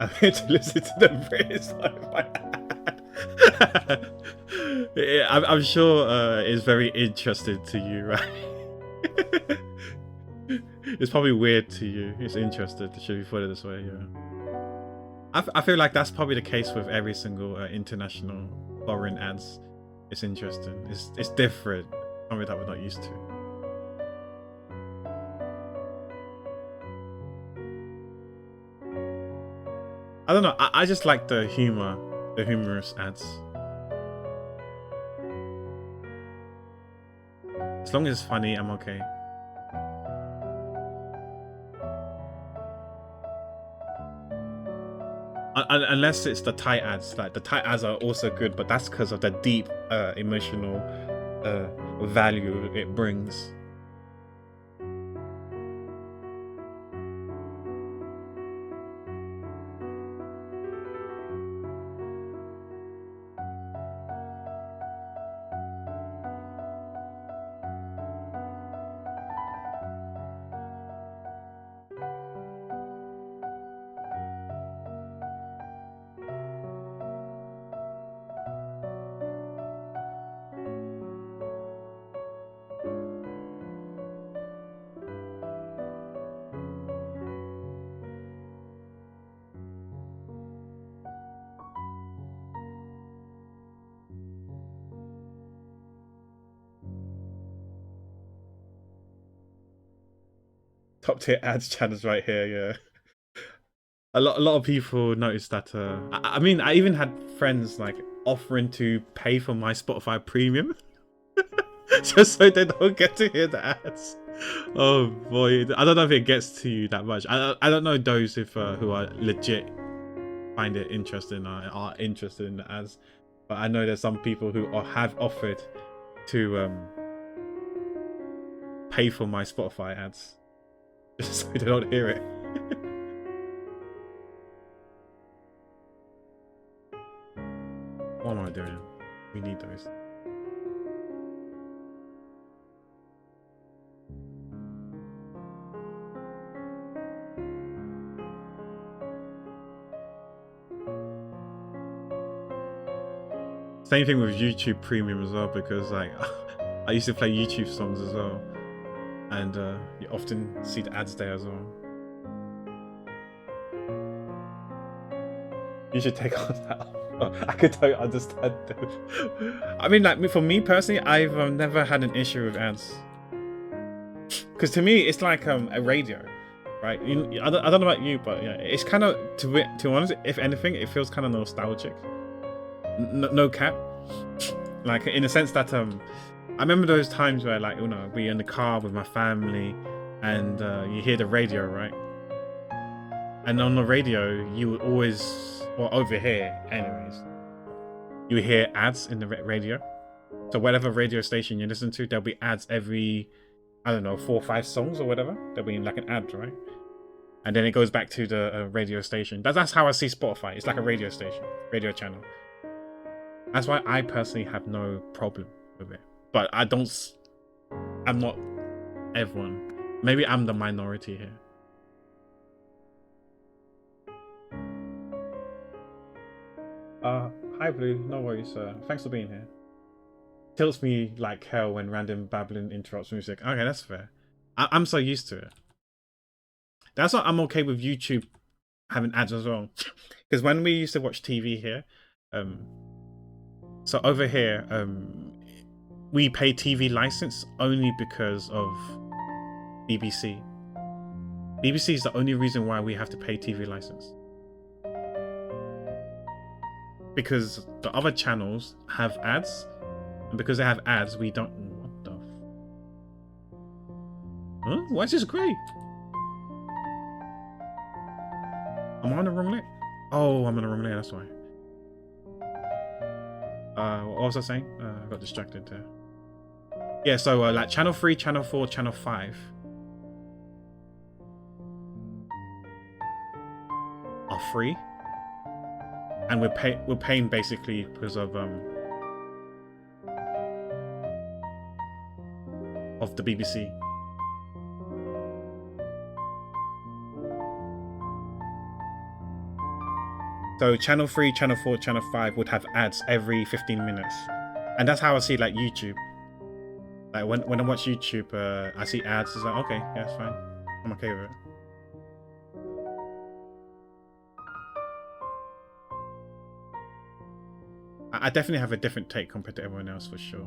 I'm here to listen to the British sci-fi. Yeah, I'm sure it's very interesting to you, right? It's probably weird to you. It's interesting. Should we put it this way? Yeah. I feel like that's probably the case with every single international foreign ads. It's interesting. It's different. Something that we're not used to. I don't know. I just like the humor, the humorous ads. As long as it's funny, I'm okay. Unless it's the Thai ads. Like the Thai ads are also good, but that's because of the deep emotional value it brings. Top tier ads channels right here, yeah. A lot of people noticed that. I mean, I even had friends like offering to pay for my Spotify Premium, just so they don't get to hear the ads. Oh boy, I don't know if it gets to you that much. I don't know those if who are legit find it interesting or are interested in the ads, but I know there's some people who have offered to pay for my Spotify ads, just so they don't hear it. What am I doing? We need those. Same thing with YouTube Premium as well, because like I used to play YouTube songs as well, and you often see the ads there as well. You should take on that. I could totally understand them. I mean, like for me personally, I've never had an issue with ads, because to me it's like a radio. right? I don't know about you, but yeah, it's kind of to be honest. If anything, it feels kind of nostalgic. No cap, like in the sense that I remember those times where like be in the car with my family, and you hear the radio, right? And on the radio, you would always, or over here, anyways, you hear ads in the radio. So whatever radio station you listen to, there'll be ads every, I don't know, 4 or 5 songs or whatever. There'll be like an ad, right? And then it goes back to the radio station. That's how I see Spotify. It's like a radio station, radio channel. That's why I personally have no problem with it. But I'm not everyone. Maybe I'm the minority here. Hi Blue, no worries, thanks for being here. Tilts me like hell when random babbling interrupts music. Okay, that's fair. I'm so used to it. That's why I'm okay with YouTube having ads as well. Because when we used to watch TV here, so over here, we pay TV license only because of BBC. BBC is the only reason why we have to pay TV license. Because the other channels have ads, and because they have ads, we don't. What the? Huh? Why is this grey? Am I on the wrong lit? Oh, I'm on the wrong lit. That's why. What was I saying? I got distracted there. Yeah, so like channel 3, channel 4, channel 5 are free. And we're paying basically because of the BBC. So channel 3, channel 4, channel 5 would have ads every 15 minutes. And that's how I see like YouTube. Like when I watch YouTube, I see ads, it's like, okay, yeah, it's fine. I'm okay with it. I definitely have a different take compared to everyone else for sure.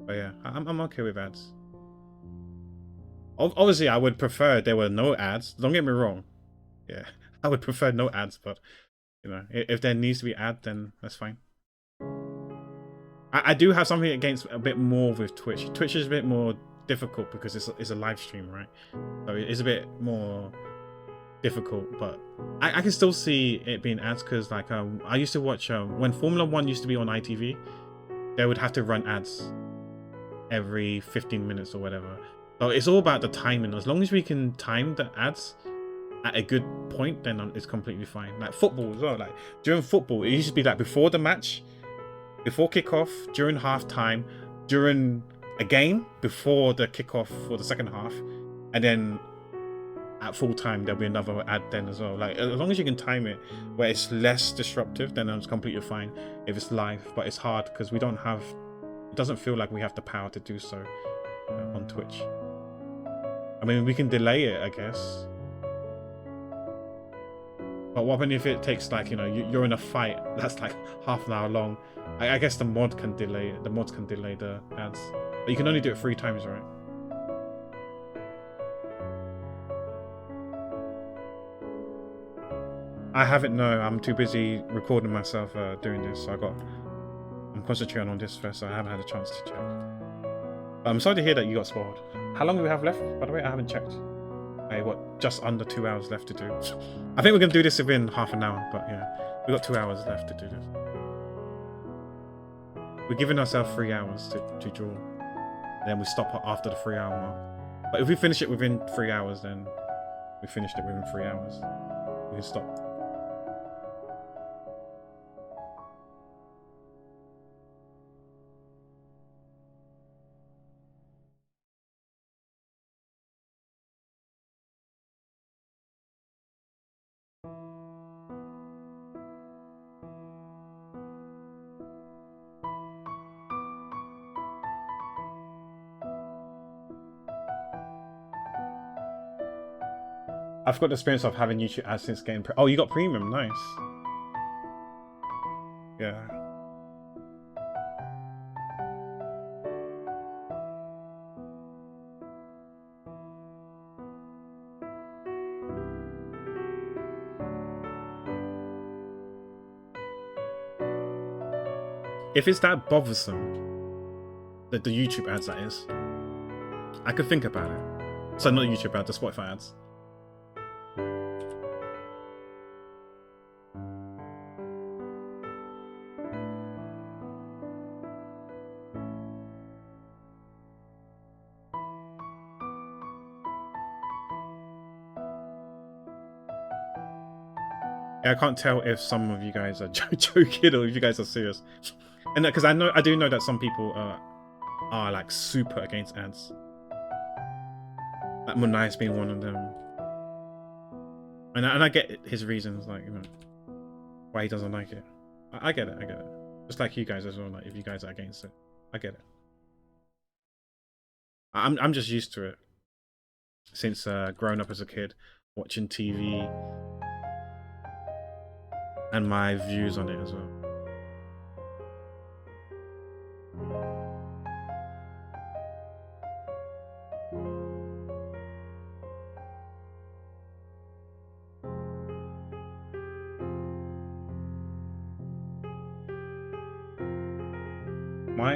But yeah, I'm okay with ads. Obviously, I would prefer there were no ads. Don't get me wrong. Yeah, I would prefer no ads, but if there needs to be ad, then that's fine. I do have something against a bit more with Twitch. Twitch is a bit more difficult because it's a live stream, right? So it's a bit more difficult, but I can still see it being ads because like I used to watch when Formula 1 used to be on ITV, they would have to run ads every 15 minutes or whatever. So it's all about the timing. As long as we can time the ads at a good point, then it's completely fine. Like football as well. Like during football, it used to be like before the match, before kickoff, during halftime, during a game, before the kickoff for the second half, and then at full time there'll be another ad then as well. Like as long as you can time it where it's less disruptive, then it's completely fine if it's live. But it's hard because we don't have, it doesn't feel like we have the power to do so on Twitch. I mean, we can delay it, I guess. But what if it takes like, you're in a fight that's like half an hour long? I guess the mod can delay it. The mods can delay the ads. But you can only do it 3 times, right? I haven't, no. I'm too busy recording myself doing this. So I'm concentrating on this first, so I haven't had a chance to check. But I'm sorry to hear that you got spoiled. How long do we have left, by the way? I haven't checked. Hey, what? Just under 2 hours left to do. I think we're going to do this within half an hour, but yeah. We've got 2 hours left to do this. We're giving ourselves 3 hours to draw. Then we stop after the 3 hour mark. But if we finish it within 3 hours, then we finished it within 3 hours. We can stop. I've got the experience of having YouTube ads since getting oh, you got premium, nice. Yeah. If it's that bothersome, the YouTube ads, that is, I could think about it. So not YouTube ads, the Spotify ads. I can't tell if some of you guys are joking or if you guys are serious, and because I do know that some people are like super against ads. Like Munai's being one of them, and I get his reasons, like, you know, why he doesn't like it. I get it. Just like you guys as well. Like, if you guys are against it, I get it. I'm just used to it since growing up as a kid, watching TV. And my views on it as well.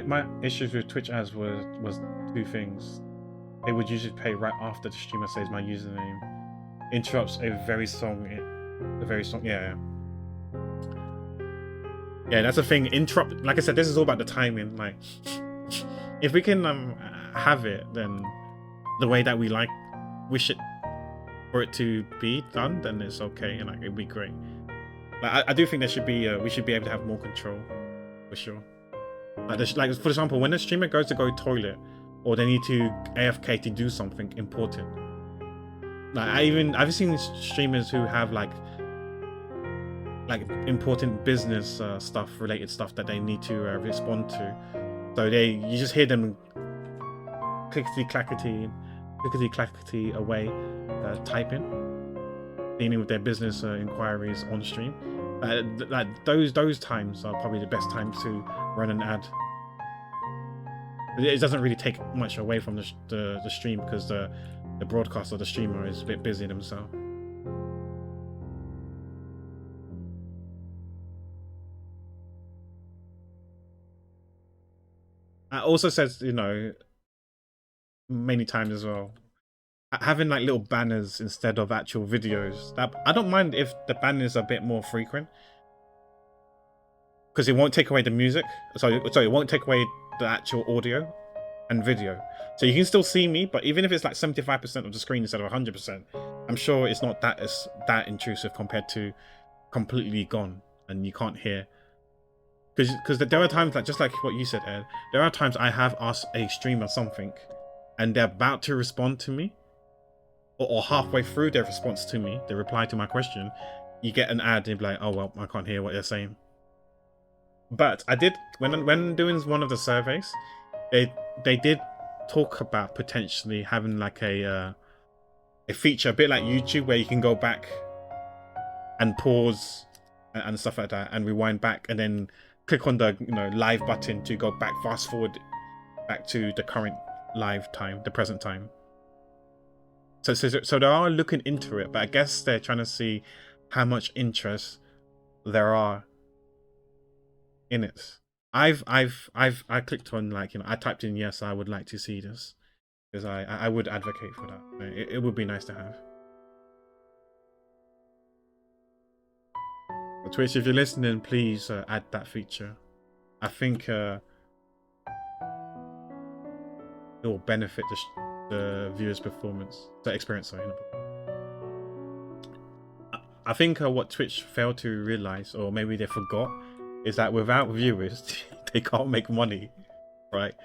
My issues with Twitch ads was two things. They would usually play right after the streamer says my username, interrupts a very strong, yeah. Yeah, that's the thing. Interrupt. Like I said, this is all about the timing. Like, if we can have it, then the way that we wish it for it to be done, then it's okay, and like it'd be great. Like, I do think there should be we should be able to have more control, for sure. Like for example, when a streamer goes to go toilet, or they need to AFK to do something important. Like I've seen streamers who have like important business related stuff that they need to respond to. So you just hear them clickety clackety away, typing, dealing with their business inquiries on stream. Like those times are probably the best time to run an ad. It doesn't really take much away from the stream, because the broadcaster or the streamer is a bit busy themselves. It also says, you know, many times as well, having like little banners instead of actual videos. That I don't mind if the banners are a bit more frequent, because it won't take away the music. So it won't take away the actual audio and video. So you can still see me, but even if it's like 75% of the screen instead of 100%, I'm sure it's not that intrusive compared to completely gone and you can't hear. Because there are times, like just like what you said, Ed, there are times I have asked a streamer something and they're about to respond to me, or halfway through their response to me, they reply to my question, you get an ad and be like, oh well, I can't hear what you're saying. But I did, when doing one of the surveys, they did talk about potentially having like a feature a bit like YouTube, where you can go back and pause and stuff like that, and rewind back, and then click on the live button to go back, fast forward back to the current live time, the present time. So they are looking into it, but I guess they're trying to see how much interest there are in it. I clicked on, like, I typed in yes, I would like to see this, because I would advocate for that. It would be nice to have. Twitch, if you're listening, please add that feature. I think it will benefit the viewer's performance, the experience. Sorry. I think what Twitch failed to realize, or maybe they forgot, is that without viewers, they can't make money, right?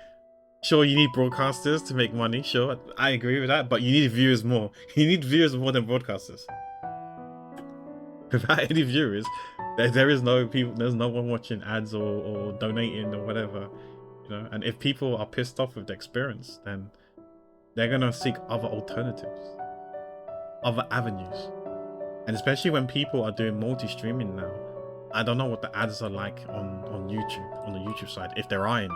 Sure, you need broadcasters to make money. Sure, I agree with that, but you need viewers more. You need viewers more than broadcasters. Without any viewers, there is no people. There's no one watching ads or donating or whatever, And if people are pissed off with the experience, then they're gonna seek other alternatives, other avenues. And especially when people are doing multi-streaming now, I don't know what the ads are like on YouTube, on the YouTube side, if there are any.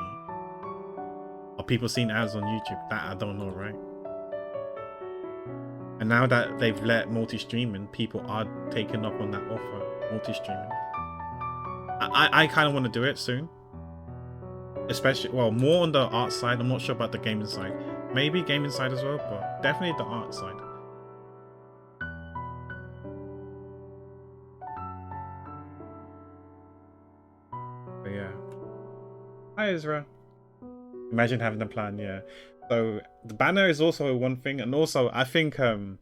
Are people seeing ads on YouTube? That I don't know, right? And now that they've let multi-streaming, people are taking up on that offer, multi-streaming. I kind of want to do it soon, especially, well, more on the art side. I'm not sure about the gaming side. Maybe gaming side as well, but definitely the art side. But yeah. Hi, Ezra. Imagine having a plan, yeah. So the banner is also one thing, and also I think having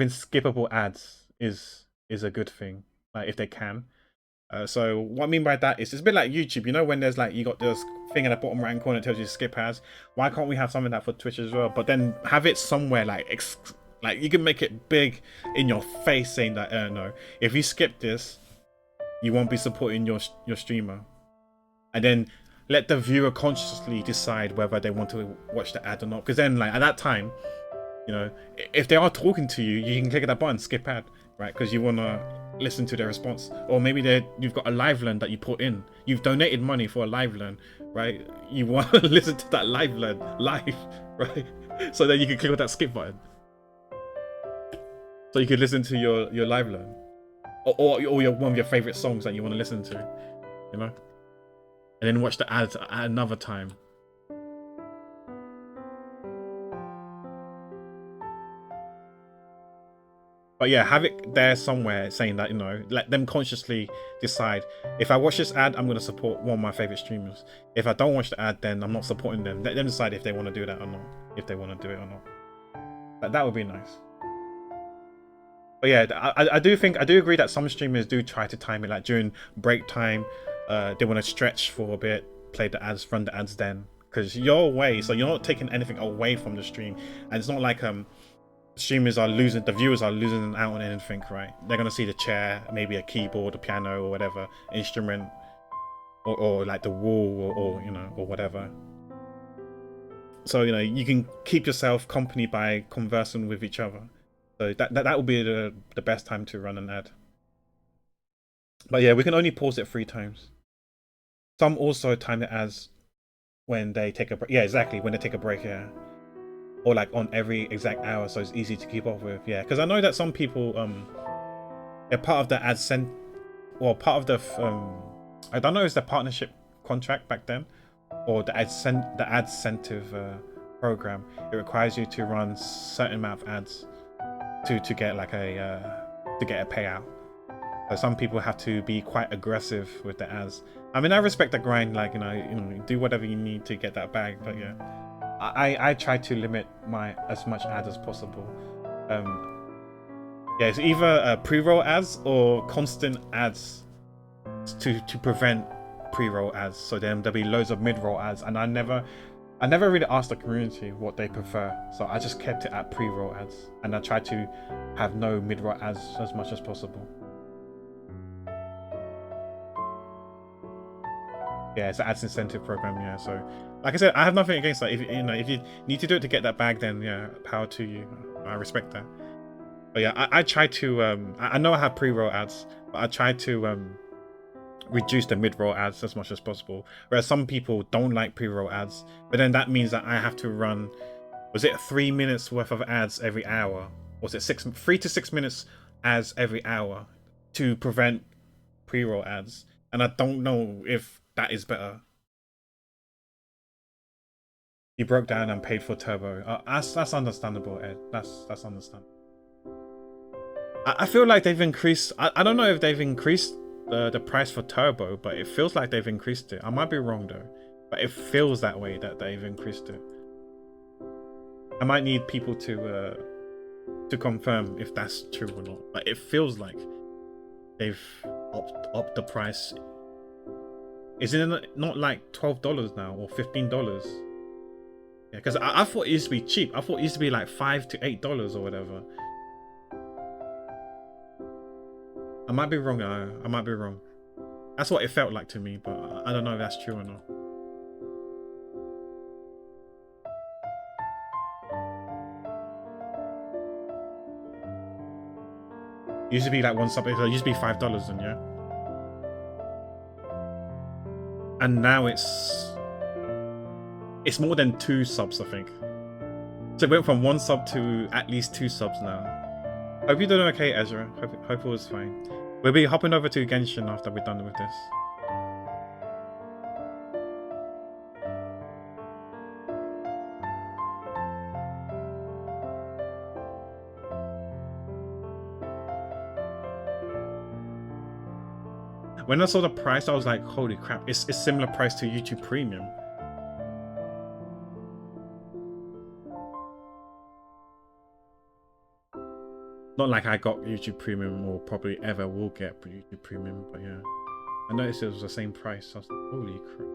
skippable ads is a good thing, like if they can. So what I mean by that is it's a bit like YouTube, you know, when there's like you got this thing in the bottom right hand corner that tells you to skip ads. Why can't we have something like that for Twitch as well? But then have it somewhere like you can make it big in your face, saying that no, if you skip this, you won't be supporting your streamer, and then let the viewer consciously decide whether they want to watch the ad or not. Because then, like at that time, you know, if they are talking to you, you can click that button, skip ad, right? Because you want to listen to their response. Or maybe you've got a live learn that you put in. You've donated money for a live learn, right? You want to listen to that live learn live, right? So then you can click on that skip button. So you could listen to your live learn, or one of your favorite songs that you want to listen to, you know, and then watch the ads at another time. But yeah, have it there somewhere saying that, you know, let them consciously decide, if I watch this ad, I'm going to support one of my favorite streamers. If I don't watch the ad, then I'm not supporting them. Let them decide if they want to do that or not, if they want to do it or not. That would be nice. But yeah, I do agree that some streamers do try to time it, like during break time, they want to stretch for a bit, play the ads, run the ads then, because you're away, so you're not taking anything away from the stream, and it's not like streamers are losing, the viewers are losing out on anything, right? They're gonna see the chair, maybe a keyboard, a piano, or whatever instrument, or like the wall, or you know, or whatever. So you know, you can keep yourself company by conversing with each other. So that would be the best time to run an ad. But yeah, we can only pause it 3 times. Some also time it as when they take a break. Yeah, exactly, when they take a break, yeah. Or like on every exact hour, so it's easy to keep up with. Yeah, because I know that some people they're part of the part of the I don't know, is the partnership contract back then, or the AdSentive program. It requires you to run certain amount of ads to get like to get a payout. So some people have to be quite aggressive with the ads. I mean, I respect the grind, like you know, do whatever you need to get that bag, but yeah. I try to limit as much ads as possible. Yeah, it's either pre-roll ads or constant ads to prevent pre-roll ads. So then there'll be loads of mid-roll ads, and I never really asked the community what they prefer. So I just kept it at pre-roll ads, and I try to have no mid-roll ads as much as possible. Yeah, it's an ads incentive program. Yeah, so like I said, I have nothing against that. If you need to do it to get that bag, then yeah, power to you. I respect that. But yeah, I try to I know I have pre-roll ads, but I try to reduce the mid-roll ads as much as possible. Whereas some people don't like pre-roll ads, but then that means that I have to run, was it 3 minutes worth of ads every hour? Was it 3 to 6 minutes ads every hour to prevent pre-roll ads? And I don't know if that is better. You broke down and paid for turbo. That's understandable, Ed. That's understandable. I feel like they've increased. I don't know if they've increased the price for turbo, but it feels like they've increased it. I might be wrong though, but it feels that way, that they've increased it. I might need people to confirm if that's true or not, but it feels like they've upped the price. Is it not like $12 now or $15? Yeah, because I thought it used to be cheap. I thought it used to be like $5 to $8 or whatever. I might be wrong. I might be wrong. That's what it felt like to me, but I don't know if that's true or not. It used to be like one sub. It used to be $5, then yeah. And now it's more than 2 subs, I think. So it went from 1 sub to at least 2 subs now. Hope you're doing okay, Ezra. Hope all is fine. We'll be hopping over to Genshin after we're done with this. When I saw the price, I was like, holy crap, it's similar price to YouTube Premium. Not like I got YouTube Premium or probably ever will get YouTube Premium, but yeah. I noticed it was the same price. I was like, holy crap.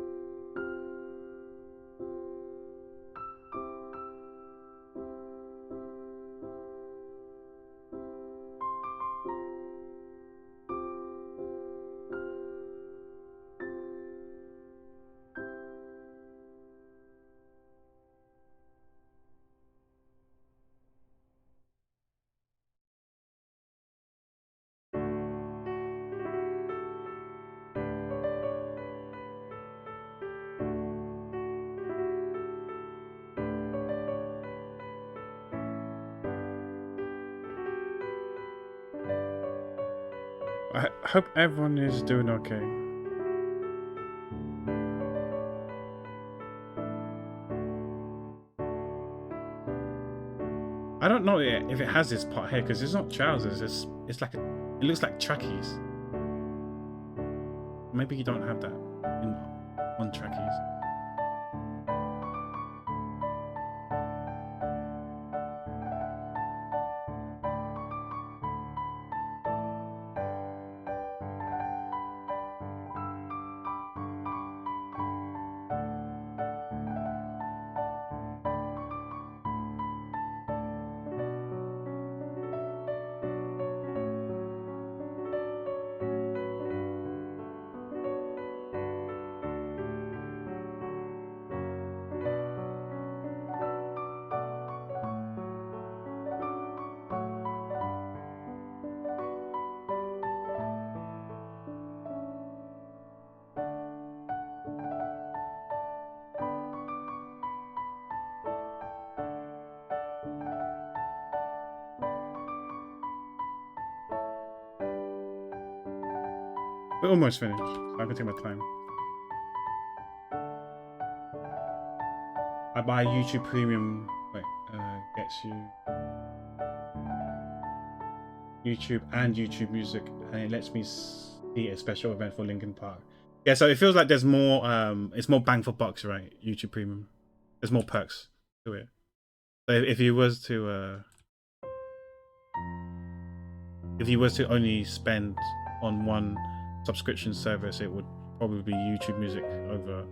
I hope everyone is doing okay. I don't know if it has this part here because it's not trousers. It's like it looks like trackies. Maybe you don't have that on trackies. We're almost finished, so I can take my time. I buy YouTube Premium, gets you YouTube and YouTube Music, and it lets me see a special event for Linkin Park. Yeah, so it feels like there's more, it's more bang for bucks, right? YouTube Premium. There's more perks to it. So if you was to only spend on one subscription service, it would probably be YouTube Music over.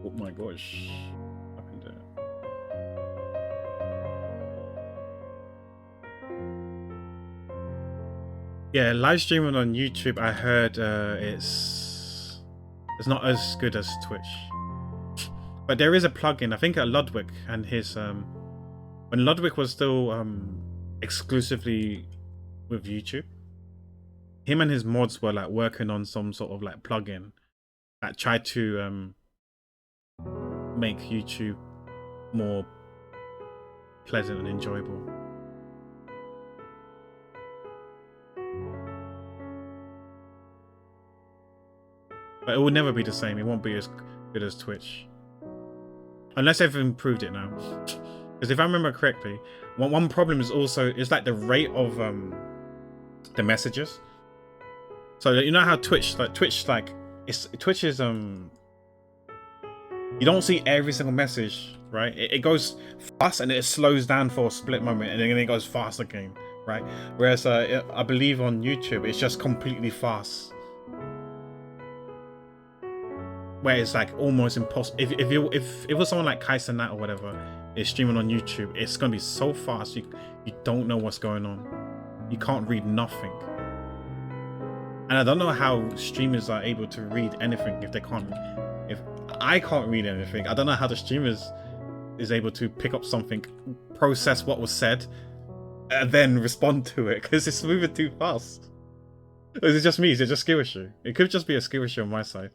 Oh my gosh, what happened there? Yeah, live streaming on YouTube, I heard it's not as good as Twitch, but there is a plugin. I think Ludwig and his when Ludwig was still exclusively with YouTube, him and his mods were like working on some sort of like plugin that tried to make YouTube more pleasant and enjoyable. But it will never be the same. It won't be as good as Twitch. Unless they've improved it now. Because if I remember correctly, one problem is also, it's like the rate of the messages. So you know how Twitch Twitch is you don't see every single message, right? It goes fast and it slows down for a split moment and then it goes fast again, right? Whereas I believe on YouTube it's just completely fast, where it's like almost impossible. If it was someone like Kaiser Nat or whatever is streaming on YouTube, it's gonna be so fast you don't know what's going on. You can't read nothing. And I don't know how streamers are able to read anything if they can't. If I can't read anything, I don't know how the streamers is able to pick up something, process what was said, and then respond to it, because it's moving too fast. Is it just me? Is it just skill issue? It could just be a skill issue on my side.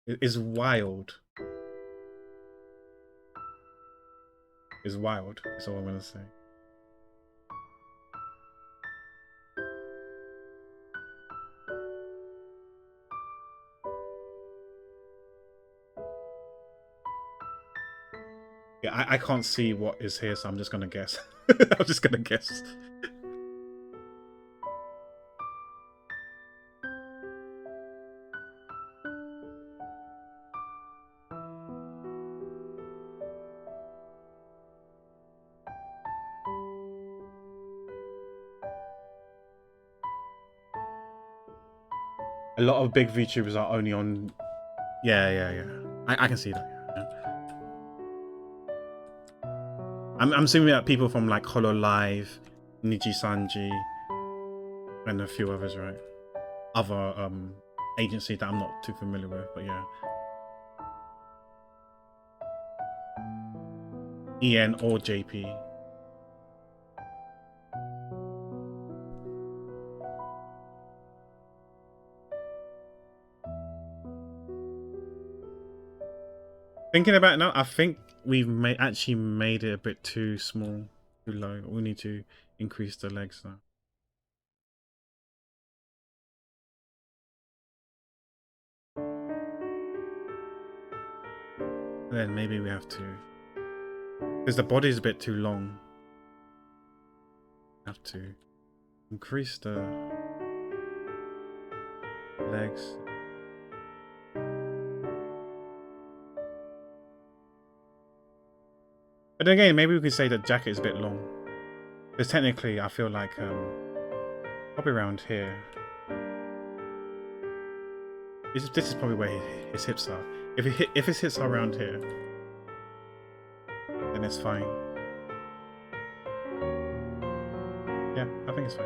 It is wild. It's wild. That's all I'm gonna say. Yeah, I can't see what is here, so I'm just gonna guess. I'm just gonna guess. A lot of big VTubers are only on. Yeah. I can see that. Yeah. I'm assuming that people from like HoloLive, Niji Sanji, and a few others, right? Other agencies that I'm not too familiar with, but yeah. EN or JP. Thinking about it now, I think we've actually made it a bit too small, too low. We need to increase the legs now. And then maybe we have to, because the body's a bit too long. Have to increase the legs. But again, maybe we could say the jacket is a bit long. Because technically, I feel like probably around here. This is probably where his hips are. If his hips are around here, then it's fine. Yeah, I think it's fine.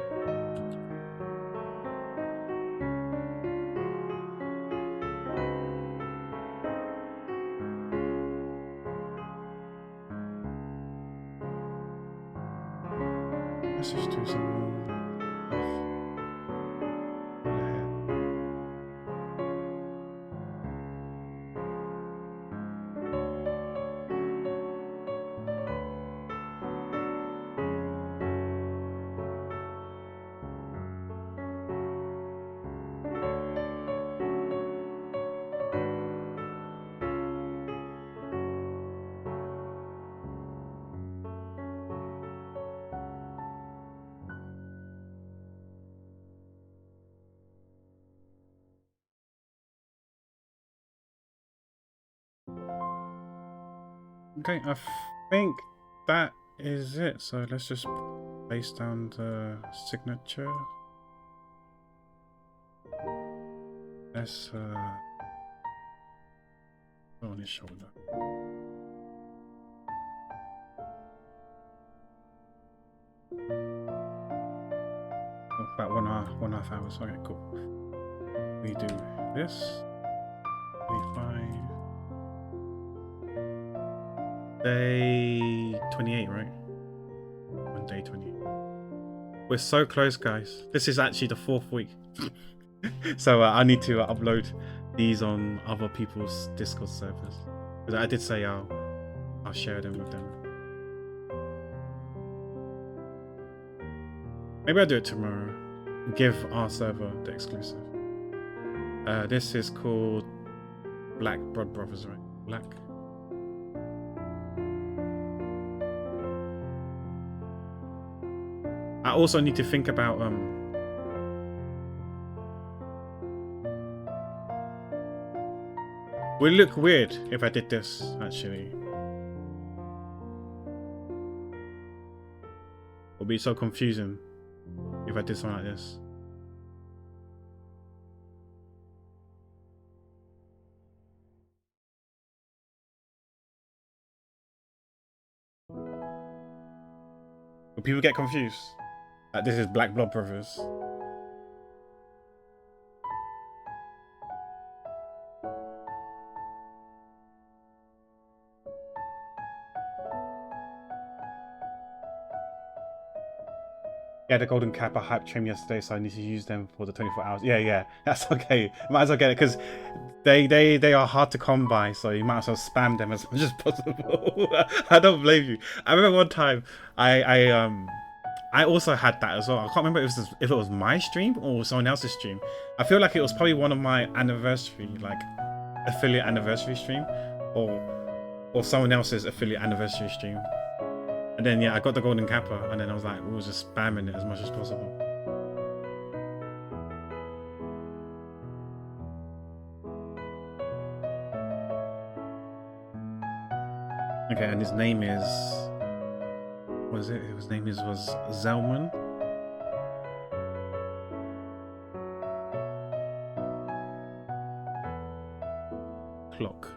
Let's just do some more. Okay, I think that is it. So let's just place down the signature. Let's put on his shoulder. Oh, about one and a half hours. Okay, cool. We do this. 25. Day 28, right? On day 28. We're so close, guys. This is actually the 4th week. So I need to upload these on other people's Discord servers. Because I did say I'll share them with them. Maybe I'll do it tomorrow. Give our server the exclusive. This is called Black Blood Brothers, right? Black. I also need to think about would it look weird if I did this actually? It would be so confusing if I did something like this. Will people get confused? Like this is Black Blood Brothers. Yeah, the golden cap I hyped trim yesterday, so I need to use them for the 24 hours. Yeah, that's okay. Might as well get it because they are hard to come by, so you might as well spam them as much as possible. I don't blame you. I remember one time I also had that as well. I can't remember if it was my stream or someone else's stream. I feel like it was probably one of my anniversary, like affiliate anniversary stream, or someone else's affiliate anniversary stream. And then yeah, I got the golden kappa, and then I was like, we was just spamming it as much as possible. Okay, and his name is, what is it? His name was Zelman Clock.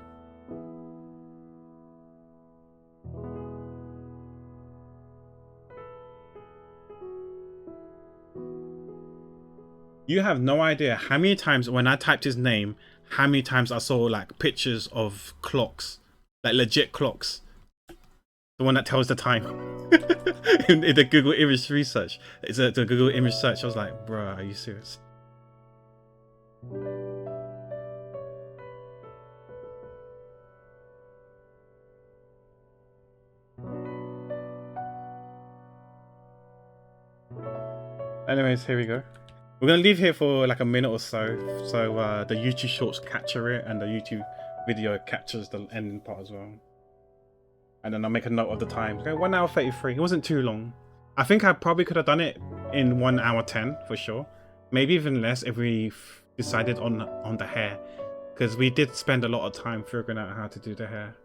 You have no idea how many times when I typed his name, how many times I saw like pictures of clocks, like legit clocks. The one that tells the time in the Google image research. It's the Google image search. I was like, bruh, are you serious? Anyways, here we go. We're gonna leave here for like a minute or so, so the YouTube shorts capture it and the YouTube video captures the ending part as well. And then I'll make a note of the time. Okay, 1 hour 33. It wasn't too long. I think I probably could have done it in 1 hour 10 for sure. Maybe even less if we decided on the hair, because we did spend a lot of time figuring out how to do the hair.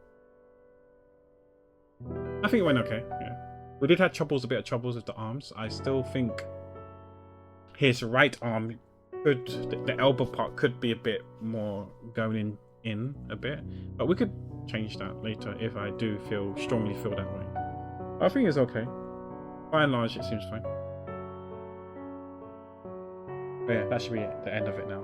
I think it went okay. Yeah, we did have troubles, a bit of troubles with the arms. I still think his right arm could, the elbow part could be a bit more going in a bit, but we could change that later if I do strongly feel that way. I think it's okay. By and large, it seems fine. But yeah, that should be the end of it now.